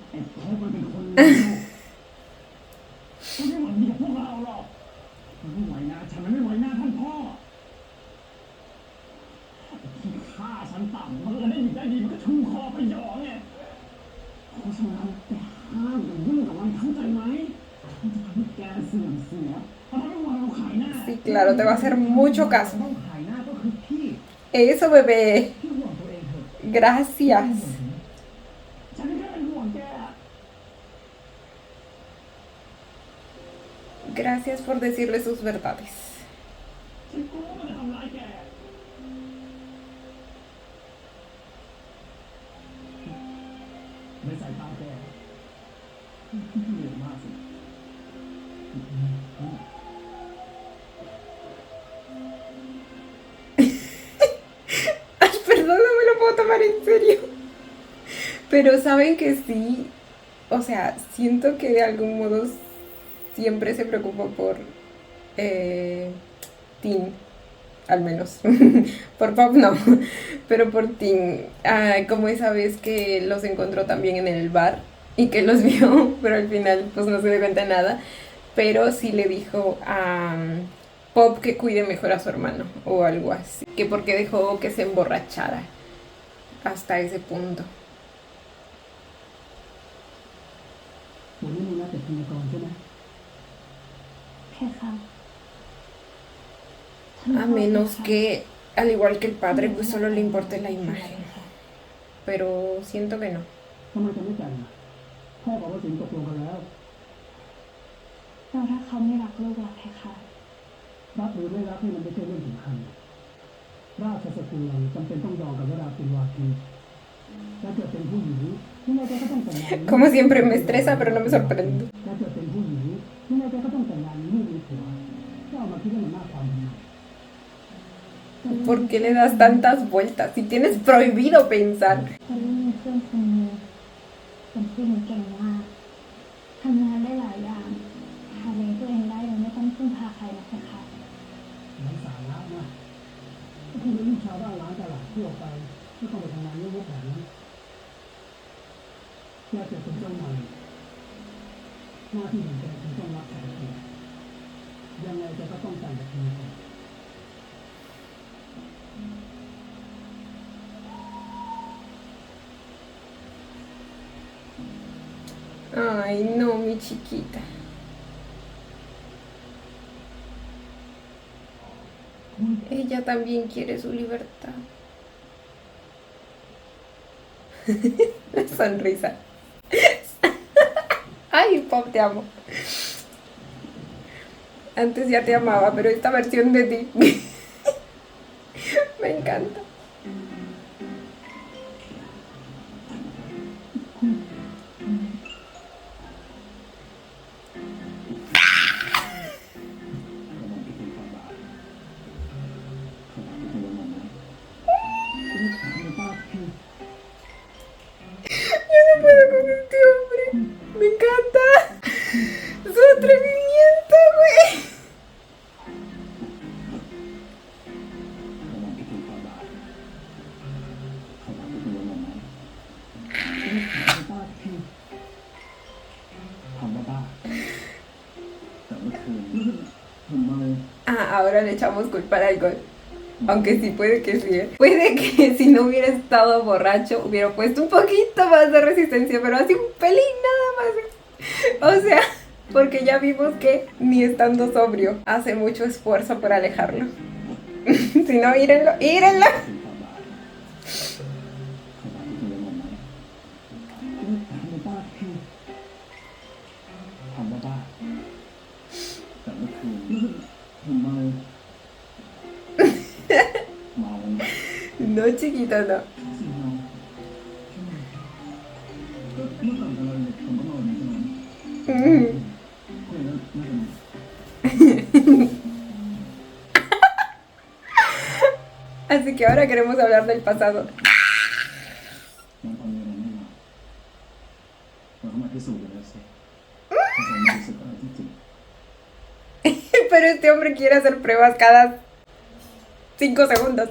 ไอ้พบมันเป็นคนเลวมันไม่หวังดีกับพวกเราหรอกมันไม่ไหวนะฉันมันไม่ไหวหน้าท่านพ่อที่ฆ่าฉันต่ำมันก็ได้ดีได้ดีมันก็ชูคอไปหยองไงเพราะฉะนั้นแกห้ามอย่ายุ่งกับมันเข้าใจไหมมันจะทำให้แกเสื่อมเสียมันทำให้วางเราขายหน้า Sí, claro, te va a hacer mucho ต้ caso. องขายหน้าก็คือพี่ Eso, bebé. พี่ห่วงตัวเองเถอะ Gracias. ฉันแค่เป็นห่วงแก Gracias por decirle sus verdades. ฉันกลัวว่ามันจะทำร้ายแกในสายตาแกเหนื่อยมากสิ Ay, perdón, no me lo puedo tomar en serio. Pero saben que sí, o sea, siento que de algún modo siempre se preocupa por Tim, al menos. Por Pop no, pero por Tim. Ah, como esa vez que los encontró también en el bar y que los vio, pero al final pues no se dio cuenta de nada. Pero sí le dijo a Pop que cuide mejor a su hermano o algo así. Que porque dejó que se emborrachara hasta ese punto. วันนี้มีนัดแต่พยากรณ์ใช่ไหม เพคะ A menos que al igual que el padre, pues solo le importa la imagen. Pero siento que no. ทำไมจะไม่แต่งอ่ะพ่อกับวสินตกลงกันแล้ว แล้วถ้าเขาไม่รักลูกล่ะเพคะ รักหรือไม่รักนี่มันไม่ใช่เรื่องสำคัญราชสกุลเราจำเป็นต้องยอมกับวราคุณวาทีและเกิดเป็นผู้หญิงยังไงแกก็ต้องแต่งงาน Como siempre me estresa, pero no me sorprende. และเกิดเป็นผู้หญิงยังไงแกก็ต้องแต่งงานมีลูกมีผัวก็เอามาคิดให้มันมากความทำไม ¿Por qué le das tantas vueltas? Si tienes prohibido pensar. ตอนนี้มีเพื่อนคนหนึงเป็นผู้หญิงเก่งมากทำงานได้หลายอย่างหาเลี้ยงตัวเองได้โดยไม่ต้องพึ่งพาใครนะเพคะ ไร้สาระนะก็คุณเป็นลูกชาวบ้านร้านตลาดทั่วไปไม่ต้องไปทำงานเยอะๆแบบนั้นแกเกิดเป็นเจ้าใหม่หน้าที่ของแกคือต้องรับแขกเกียรติยังไงแกก็ต้องแต่งกับเธอ Ay, no, mi chiquita. Ella también quiere su libertad. La sonrisa. Ay, Pop, te amo. Antes ya te amaba, pero esta versión de ti me encanta. Yo no puedo con este hombre. Me encanta. Su atrevimiento, güey. Ah, ahora le echamos culpa al alcohol. Aunque sí, puede que sí, ¿eh? Puede que si no hubiera estado borracho hubiera puesto un poquito más de resistencia, pero así un pelín nada más. O sea, porque ya vimos que ni estando sobrio hace mucho esfuerzo por alejarlo. Si no, írenlo, írenlo. No, chiquito, no. Así que ahora queremos hablar del pasado. Pero este hombre quiere hacer pruebas cada 5 segundos.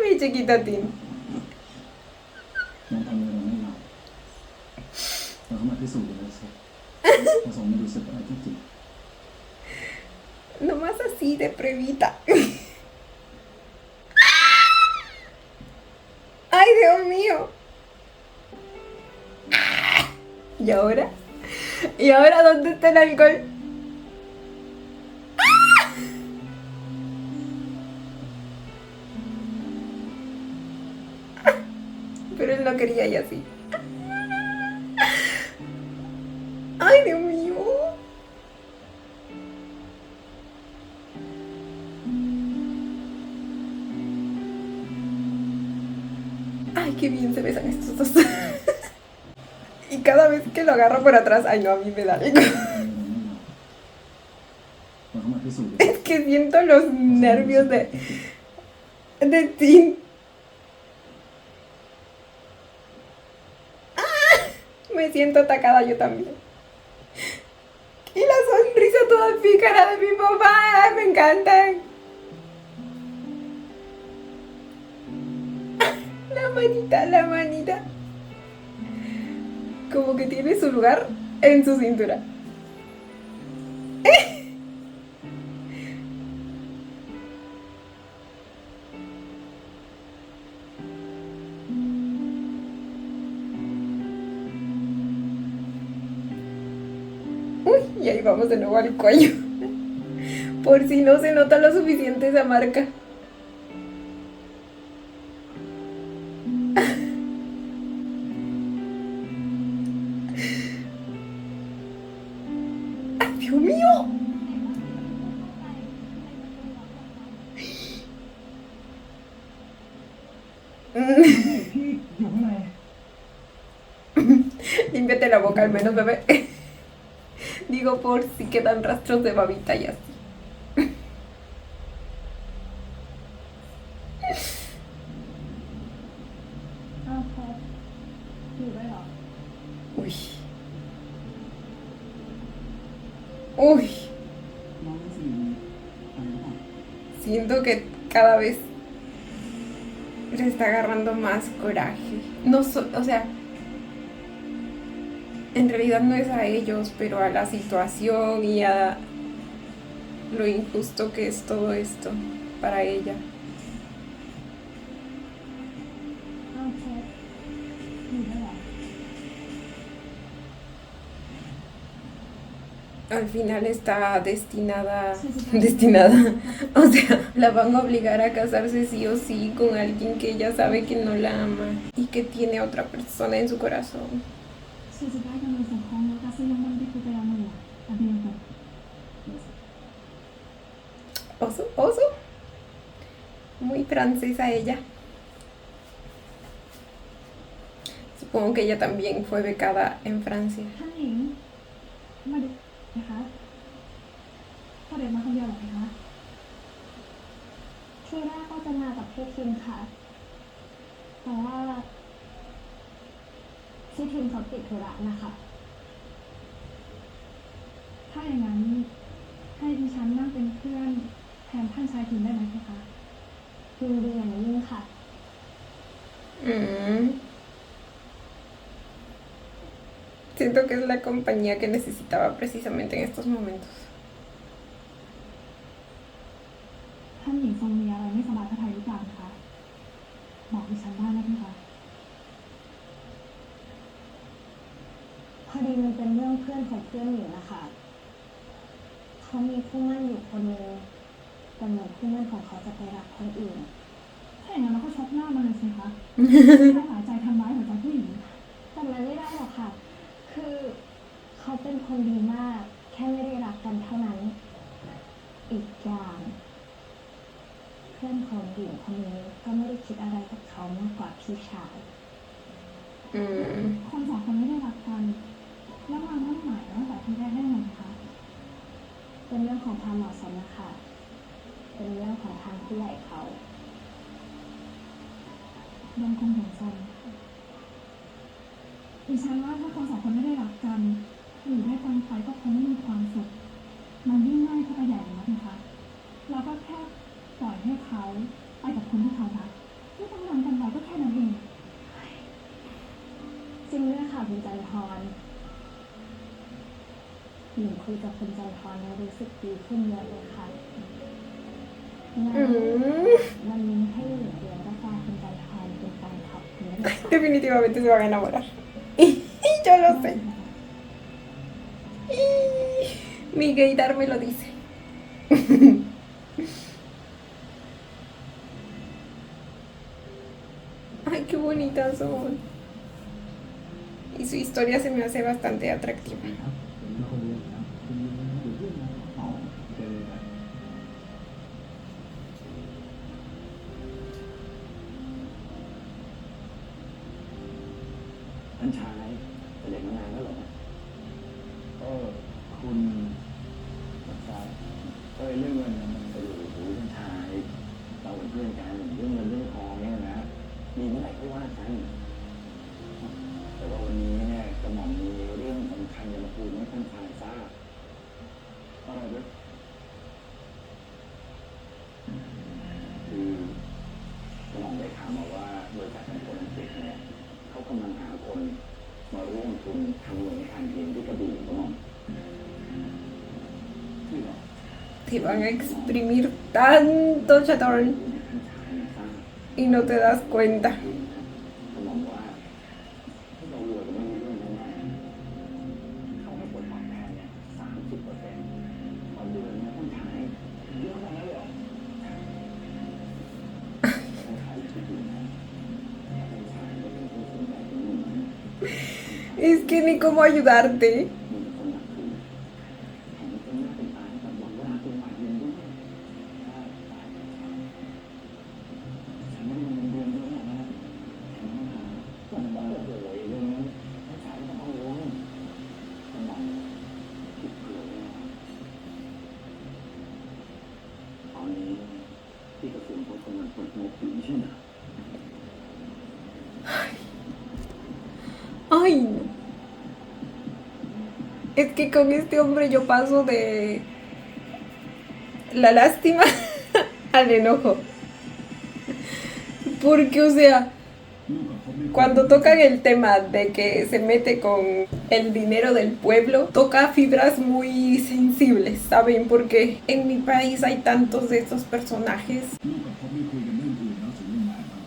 Mi chiquito Tim. Nomás así de pruebita. ¡Ay, Dios mío! ¿Y ahora? ¿Y ahora dónde está el alcohol? Pero él no quería y así. ¡Ay, Dios mío! ¡Ay, qué bien se besan estos dos! Y cada vez que lo agarro por atrás, ay no, a mí me da algo. Es que siento los nervios de Tim. Me siento atacada yo también. Y la sonrisa toda pícara de mi papá, me encantan. La manita, la manita. Como que tiene su lugar en su cintura. Uy, y ahí vamos de nuevo al cuello. Por si no se nota lo suficiente esa marca. ¡Ay, Dios mío!พี่อยู่ข้างใน Límpiate la boca al menos, bebé. Digo por si quedan rastros de babita y así. อ้าวแพทอยู่ด้วยเหรอ Uy. Uy. น้องรู้สึกยังไงอะไรหรือเปล่า Siento que cada vez le está agarrando más coraje. No, o sea, en realidad no es a ellos, pero a la situación y a lo injusto que es todo esto para ella. อ้าวแพทอยู่ด้วยเหรอ Al final está destinada, o sea, la van a obligar a casarse sí o sí con alguien que ella sabe que no la ama y que tiene otra persona en su corazón. 48กำลังส่งของแล้วก็ซื้อยังไม่ได้คุยไปแล้วหนึ่งอ่ะเดี๋ยวก่อน Oso, oso. Muy francesa ella. Supongo que ella también fue becada en Francia. ท่านหญิงมาดูนะคะพอเด็กมาคนเดียวเหรอคะทีแรกก็จะมากับพี่ทิมค่ะ แต่ว่าพี่ทิมเขาติดธุระนะคะ ถ้าอย่างนั้นให้ดิฉันนั่งเป็นเพื่อนแทนท่านชายทิมได้ไหมคะยินดีอย่างยิ่งค่ะ Mm. Siento que es la compañía que necesitaba precisamente en estos momentos. ท่านหญิงทรงมีอะไรไม่สบายพระทัยหรือเปล่าคะบอกดิฉันได้ไหมคะพอดีมันเป็นเรื่องเพื่อนของเพื่อนหญิงนะคะเขามีคู่หมั่นอยู่คนนึงแต่เหมือนคู่หมั่นของเขาจะไปรักคนอื่นถ้าอย่างนั้นเราก็ชกหน้ามันเลยสิคะ ไม่หายใจทำร้ายหัวใจผู้หญิงแต่มันไม่ได้หรอกค่ะ คือเขาเป็นคนดีมาก แค่ไม่ได้รักกันเท่านั้น อีกอย่างเพื่อนของหญิงคนนี้ก็ไม่ได้คิดอะไรกับเขามากกว่าพี่ชาย Mm. คนสองคนไม่ได้รักกัน แล้วมามั่นหมายตั้งแต่ที่แรกได้ไงคะ เป็นเรื่องของความเหมาะสมนะคะ เป็นเรื่องของทางผู้ใหญ่เขายังคงเห็นใจดิฉันว่าถ้าคนสองคนไม่ได้รักกันอยู่ด้วยกันไปก็คงไม่มีความสุข มันยิ่งง่ายเข้าไปใหญ่เลยนะคะเราก็แค่ปล่อยให้เขาไปกับคนที่เขารักไม่ต้องนำกันไว้ก็แค่นั้นเอง จริงด้วยค่ะคุณจันทรหญิงคุยกับคุณจันทรแล้วรู้สึกดีขึ้นเยอะเลยค่ะงั้น วันนี้ให้หญิงเรียนกาแฟคุณจันทรเป็นการขอบคุณนะคะ Definitivamente se van a enamorar. Yo lo sé. Mi gaydar me lo dice. Ay, qué bonitas son. Y su historia se me hace bastante atractiva. ครับผมเป็นคนเรียนนะคุณอยู่เพื่อนนะอ๋อเจอกันท่านชายเสด็จมานานแล้วเหรอคุณชายเรื่องเงินนะมันไปอยู่ท่านชายเราเป็นเพื่อนกันเรื่องเงินเรื่องทองเนี่ยนะมีเมื่อไหร่ค่อยว่ากันแต่ว่าวันนี้เนี่ยกระหม่อมมีเรื่องสำคัญจะมาพูดให้ท่านชายทราบอะไรด้วยคือกระหม่อมได้ข่าวมาว่าบริษัทของคนอังกฤษเนี่ยเขากำลังหาคนมาร่วมทุนทำโรงงานเพลงที่กระบี่กระหม่อมที่เหรอ Te van a exprimir tanto, chatón, ท่านชายทราบ y no te das cuenta. เขาบอกว่าที่เรารวยไม่มีเรื่องแน่ๆเขาให้ผลตอบแทนเนี่ย30%ต่อเดือนนะท่านชาย Es que ni cómo ayudarte. มึงเป็นคนหนักขึ้นแถมเป็นหน้าเป็นตาให้กับหวังว่าตัวใหม่ยืนด้วยถ้าตายไปฉันไม่ได้เงินเดือนเยอะหรอกนะแถมต้องหาก็มันบอกโอ้โหเรื่องนั้นไม่ขายไม่ต้องกังวลมันบอกคิดเผื่อไว้แล้วตอนนี้ที่กระทรวงเขากำลังเปิดงบอยู่ไม่ใช่เหรอ Ay, es que con este hombre yo paso de la lástima al enojo. Porque, o sea, cuando tocan el tema de que se mete con el dinero del pueblo, toca fibras muy sensibles, ¿saben? Porque en mi país hay tantos de estos personajes. ลูกกับพ่อไม่คุยกันเรื่องอื่นนอกจากเรื่องงานบ้าง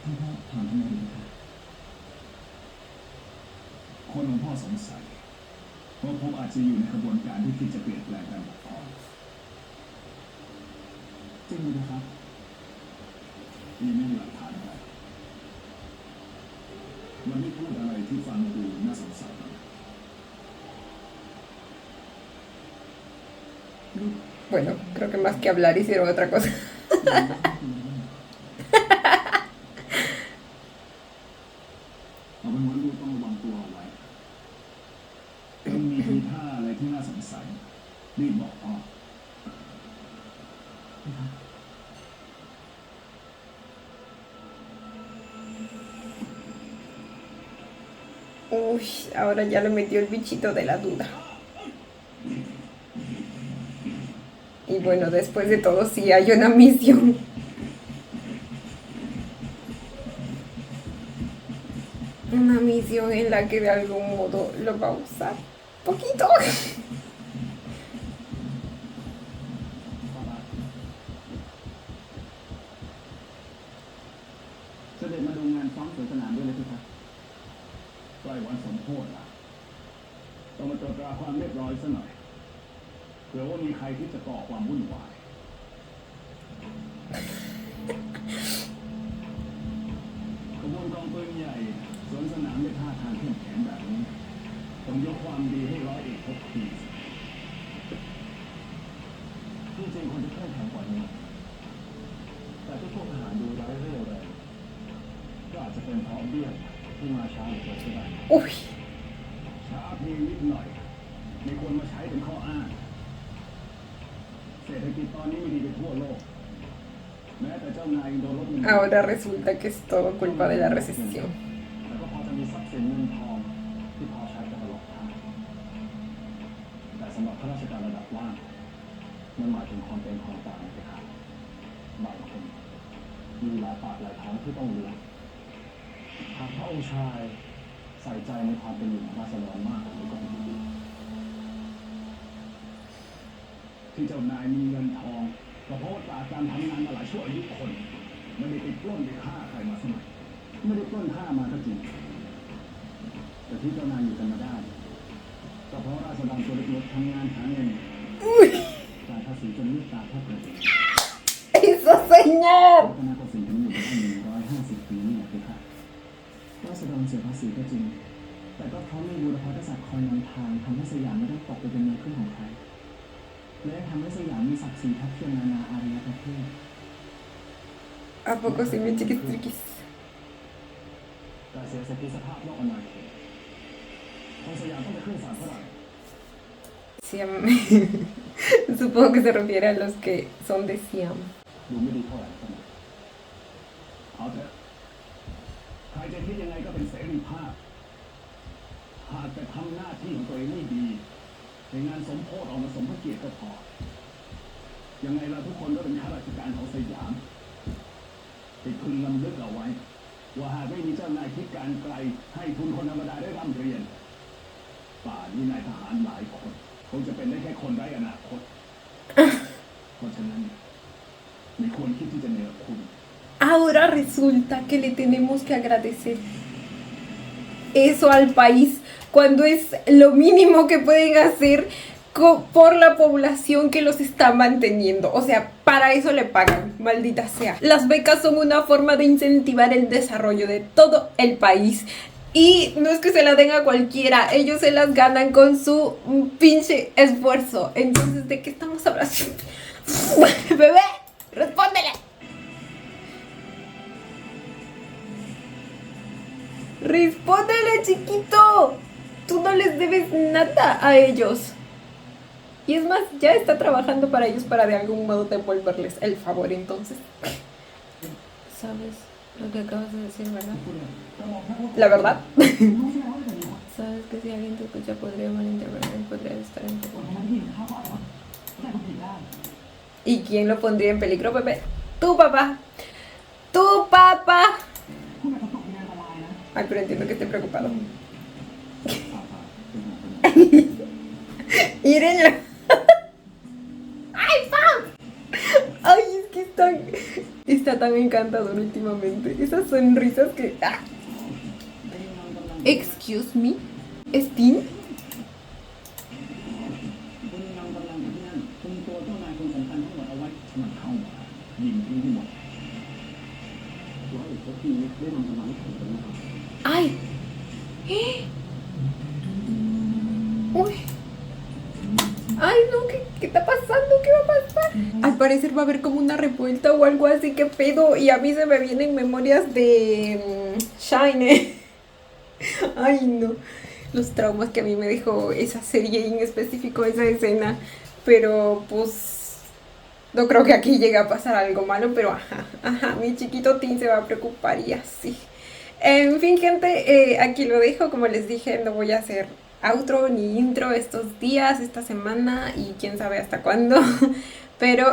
ท่านพ่อถามทำไมดีครับคนของพ่อสงสัยว่าผมอาจจะอยู่ในกระบวนการที่คิดจะเปลี่ยนแปลงการปกครองจริงไหมนะครับนี่ไม่มีหลักฐานอะไรมันไม่พูดอะไรที่ฟังดูน่าสงสัยบ้าง Bueno, creo que más que hablar hicieron otra cosa. เอาเป็นว่าลูกต้องระวังตัวเอาไว้ถ้ามีทีท่าอะไรที่น่าสงสัยรีบบอกพ่อ Uy, ahora ya le metió el bichito de la duda. Y bueno, después de todo sí hay una misión. Una misión en la que de algún modo lo va a usar. Poquito. เสด็จมาดูงานฟ้องสวนสนามด้วยเลยพี่ครับใกล้วันสมโภชละต้องมาตรวจตราความเรียบร้อยซะหน่อยเผื่อว่ามีใครที่จะก่อความวุ่นวายขบวนกองปืนใหญ่สวนสนามในท่าทางเข้มแข็งแบบนี้ต้องยกความดีให้ร้อยเอกภพทีที่จริงคนจะเข้มแข็งกว่านี้แต่ที่พวกทหารดูร้ายเรื่อยแรงก็อาจจะเป็นเพราะเบี้ยที่มาช้าหรือเปล่าใช่ไหม Uy, ช้าเพียงนิดหน่อยไม่ควรมาใช้เป็นข้ออ้างเศรษฐกิจตอนนี้ไม่ดีไปทั่วโลกแม้แต่เจ้านายยังโดนลดเงิน ahora resulta que es todo culpa de la recesión. แต่ก็พอจะมีทรัพย์สินเงินทองที่พอใช้กับตลอดทางแต่สำหรับข้าราชการระดับล่างมันหมายถึงความเป็นความตายนะครับบางคนมีหลายปากหลายท้องที่ต้องเลี้ยงหากพระองค์ชายใส่ใจในความเป็นอยู่ของราษฎรมากกว่านี้ก็คงดีที่เจ้านายมีเงินทองก็เพราะว่าตราการทำงานมาหลายชั่วอายุคนไม่ได้ไปปล้นไปฆ่าใครมาสมัยไม่ได้ปล้นฆ่ามาก็จริงแต่ที่เจ้านายอยู่กันมาได้ก็เพราะราษฎรตัวเล็กๆทำงานหาเงินจ่ายภาษีจนลูกตาแทบกระเด็น ¡Eso, señor! รัตนโกสินทร์ถึงอยู่ได้150 ปีนี่แหละคือค่ะราษฎรเสียภาษีก็จริงแต่ก็เพราะมีบูรพกษัตริย์คอยนำทางทำให้สยามไม่ต้องตกไปเป็นเมืองขึ้นของใครและยังทำให้สยามมีศักดิ์ศรีทัดเทียมนานาอารยประเทศ ¿A poco sí me chiquistriquis? แต่เสียสถิตภาพนอกอาณาเขตคนสยามต้องไปขึ้นศาลฝรั่ง Siam. Supongo que se refiere a los que son de Siam. ดูไม่ดีเท่าไหร่สมัยเอาเถอะใครจะคิดยังไงก็เป็นเสรีภาพหากแต่ทำหน้าที่ของตัวเองไม่ดีในงานสมโภชออกมาสมพระเกียรติก็พอยังไงเราทุกคนก็เป็นข้าราชการของสยามให้พึงลำลึกเอาไว้ว่าหากไม่มีเจ้านายคิดการไกลให้ทุนคนธรรมดาได้ร่ำเรียนป่านนี้นายทหารหลายคนคงจะเป็นได้แค่คนไร้อนาคต เพราะฉะนั้นไม่ควรคิดที่จะเนรคุณ Ahora resulta que le tenemos que agradecer eso al país cuando es lo mínimo que pueden hacer por la población que los está manteniendo. O sea, para eso le pagan, maldita sea. Las becas son una forma de incentivar el desarrollo de todo el país. Y no es que se la den a cualquiera, ellos se las ganan con su pinche esfuerzo. Entonces, ¿de qué estamos hablando? Bebé, respóndele. Respóndele, chiquito. Tú no les debes nada a ellos. Y es más, ya está trabajando para ellos para de algún modo devolverles el favor, entonces. ¿Sabes lo que acabas de decir, verdad? La verdad. Sabes que si alguien te escucha podría malinterpretar y podría estar en peligro. ¿Y quién lo pondría en peligro, bebé? Tu papá. Tu papá. Ay, pero entiendo que esté preocupado. Ireña. ¡Ay, Pam! Ay, es que está tan encantador últimamente. Esas sonrisas que... ¡Ah! Excuse me. ¿Es Tin? คุณนำกำลังอยู่ที่นั่นคุมตัวเจ้านายคนสำคัญทั้งหมดเอาไว้มันเข้ามายิงทิ้งให้หมดร้อยเอกพบที่ได้นำกำลังให้ผมเป็นนะครับ ¡Ay! ¡Uy! ¡Ay, no! ¿Qué está pasando? ¿Qué va a pasar? Al parecer va a haber como una revuelta o algo así. ¿Qué pedo? Y a mí se me vienen memorias de Shine. Ay, no. Los traumas que a mí me dejó esa serie y en específico esa escena. Pero pues no creo que aquí llegue a pasar algo malo. Pero ajá, mi chiquito Tin se va a preocupar y así. En fin, gente, aquí lo dejo. Como les dije, no voy a hacer outro ni intro estos días, esta semana y quién sabe hasta cuándo. Pero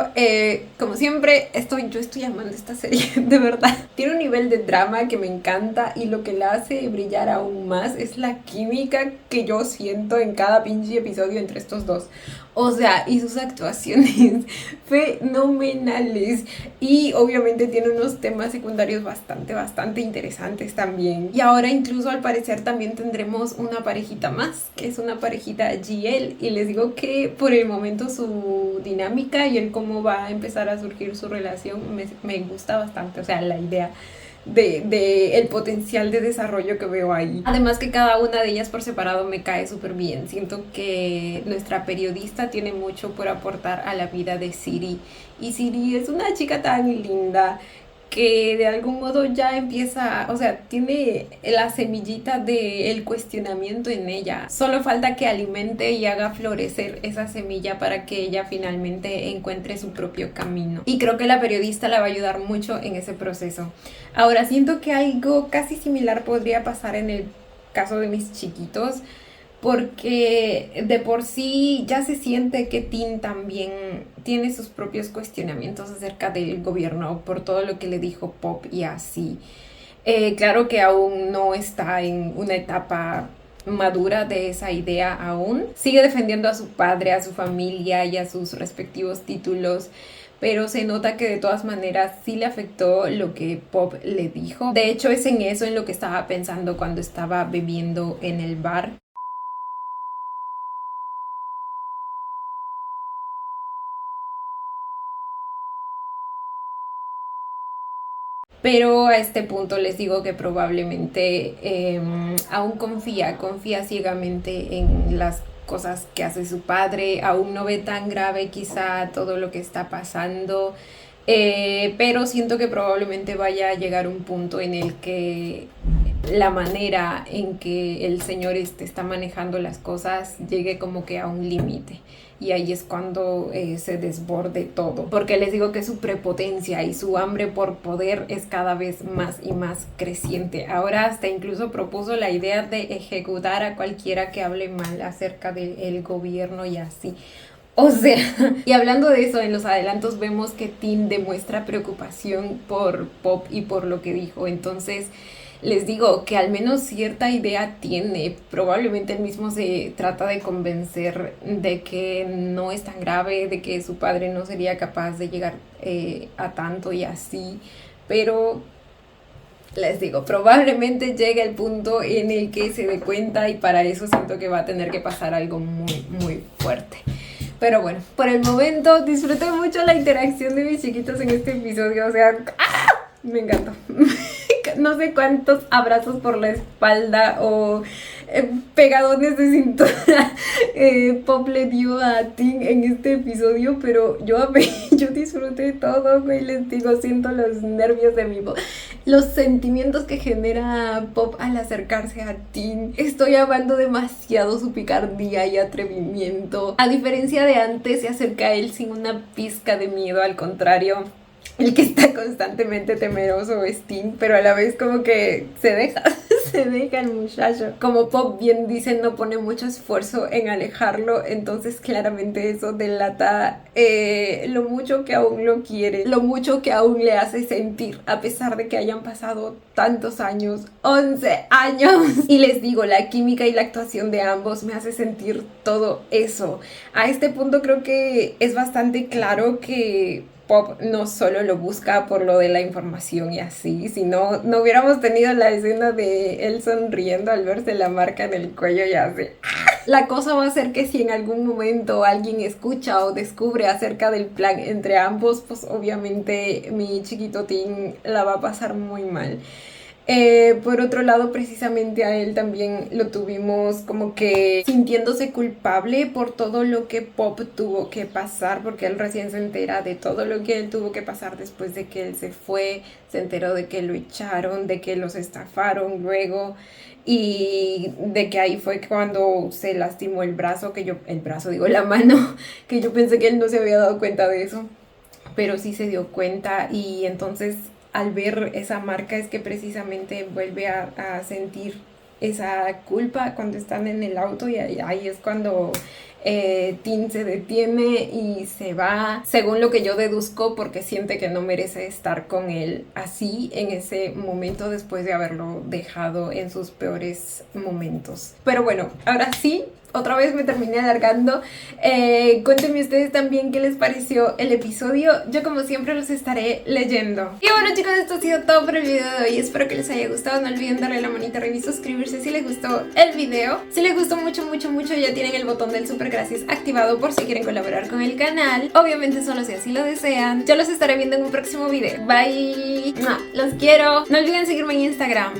como siempre, yo estoy amando esta serie, de verdad. Tiene un nivel de drama que me encanta y lo que la hace brillar aún más es la química que yo siento en cada pinche episodio entre estos dos. O sea, y sus actuaciones fenomenales. Y obviamente tiene unos temas secundarios bastante interesantes también. Y ahora incluso al parecer también tendremos una parejita más, que es una parejita GL. Y les digo que por el momento su dinámica y el cómo va a empezar a surgir su relación me gusta bastante. O sea, la idea de el potencial de desarrollo que veo ahí. Además que cada una de ellas por separado me cae súper bien. Siento que nuestra periodista tiene mucho por aportar a la vida de Siri. Y Siri es una chica tan linda que de algún modo ya empieza, o sea, tiene la semillita del cuestionamiento en ella. Solo falta que alimente y haga florecer esa semilla para que ella finalmente encuentre su propio camino. Y creo que la periodista la va a ayudar mucho en ese proceso. Ahora, siento que algo casi similar podría pasar en el caso de mis chiquitos, porque de por sí ya se siente que Tin también tiene sus propios cuestionamientos acerca del gobierno por todo lo que le dijo Pop y así. Claro que aún no está en una etapa madura de esa idea aún. Sigue defendiendo a su padre, a su familia y a sus respectivos títulos, pero se nota que de todas maneras sí le afectó lo que Pop le dijo. De hecho, es en eso en lo que estaba pensando cuando estaba bebiendo en el bar. Pero a este punto les digo que probablemente aún confía ciegamente en las cosas que hace su padre, aún no ve tan grave quizá todo lo que está pasando, pero siento que probablemente vaya a llegar un punto en el que la manera en que el señor está manejando las cosas llegue como que a un límite. Y ahí es cuando se desborde todo. Porque les digo que su prepotencia y su hambre por poder es cada vez más y más creciente. Ahora hasta incluso propuso la idea de ejecutar a cualquiera que hable mal acerca del gobierno y así. O sea, y hablando de eso, en los adelantos vemos que Tin demuestra preocupación por Pop y por lo que dijo. Entonces les digo que al menos cierta idea tiene. Probablemente él mismo se trata de convencer de que no es tan grave, de que su padre no sería capaz de llegar a tanto y así. Pero Les digo, probablemente llegue el punto en el que se dé cuenta y para eso siento que va a tener que pasar algo muy, muy fuerte. Pero bueno, por el momento disfruté mucho la interacción de mis chiquitos en este episodio, o sea, ¡ah! Me encantó. No sé cuántos abrazos por la espalda o pegadones de cintura Pop le dio a Tin en este episodio, pero yo disfruté todo, güey, les digo, siento los nervios de mi voz, los sentimientos que genera Pop al acercarse a Tin. Estoy amando demasiado su picardía y atrevimiento. A diferencia de antes, se acerca a él sin una pizca de miedo, al contrario. El que está constantemente temeroso es Tin, pero a la vez como que se deja el muchacho. Como Pop bien dice, no pone mucho esfuerzo en alejarlo, entonces claramente eso delata lo mucho que aún lo quiere, lo mucho que aún le hace sentir, a pesar de que hayan pasado tantos años, 11 años. Y les digo, la química y la actuación de ambos me hace sentir todo eso. A este punto creo que es bastante claro que Pop no solo lo busca por lo de la información y así, sino no hubiéramos tenido la escena de él sonriendo al verse la marca en el cuello y así. La cosa va a ser que si en algún momento alguien escucha o descubre acerca del plan entre ambos, pues obviamente mi chiquito Tin la va a pasar muy mal. Por otro lado, precisamente a él también lo tuvimos como que sintiéndose culpable por todo lo que Pop tuvo que pasar, porque él recién se entera de todo lo que él tuvo que pasar después de que él se fue, se enteró de que lo echaron, de que los estafaron luego, y de que ahí fue cuando se lastimó la mano, que yo pensé que él no se había dado cuenta de eso, pero sí se dio cuenta. Y entonces al ver esa marca es que precisamente vuelve a sentir esa culpa cuando están en el auto, y ahí es cuando Tin se detiene y se va, según lo que yo deduzco, porque siente que no merece estar con él así en ese momento después de haberlo dejado en sus peores momentos. Pero bueno, ahora sí, otra vez me terminé alargando. Cuéntenme ustedes también qué les pareció el episodio. Yo como siempre los estaré leyendo. Y bueno, chicos, esto ha sido todo por el video de hoy. Espero que les haya gustado. No olviden darle la manita arriba y suscribirse si les gustó el video. Si les gustó mucho, mucho, mucho, ya tienen el botón del super gracias activado por si quieren colaborar con el canal. Obviamente solo si así lo desean. Yo los estaré viendo en un próximo video. Bye. Los quiero. No olviden seguirme en Instagram.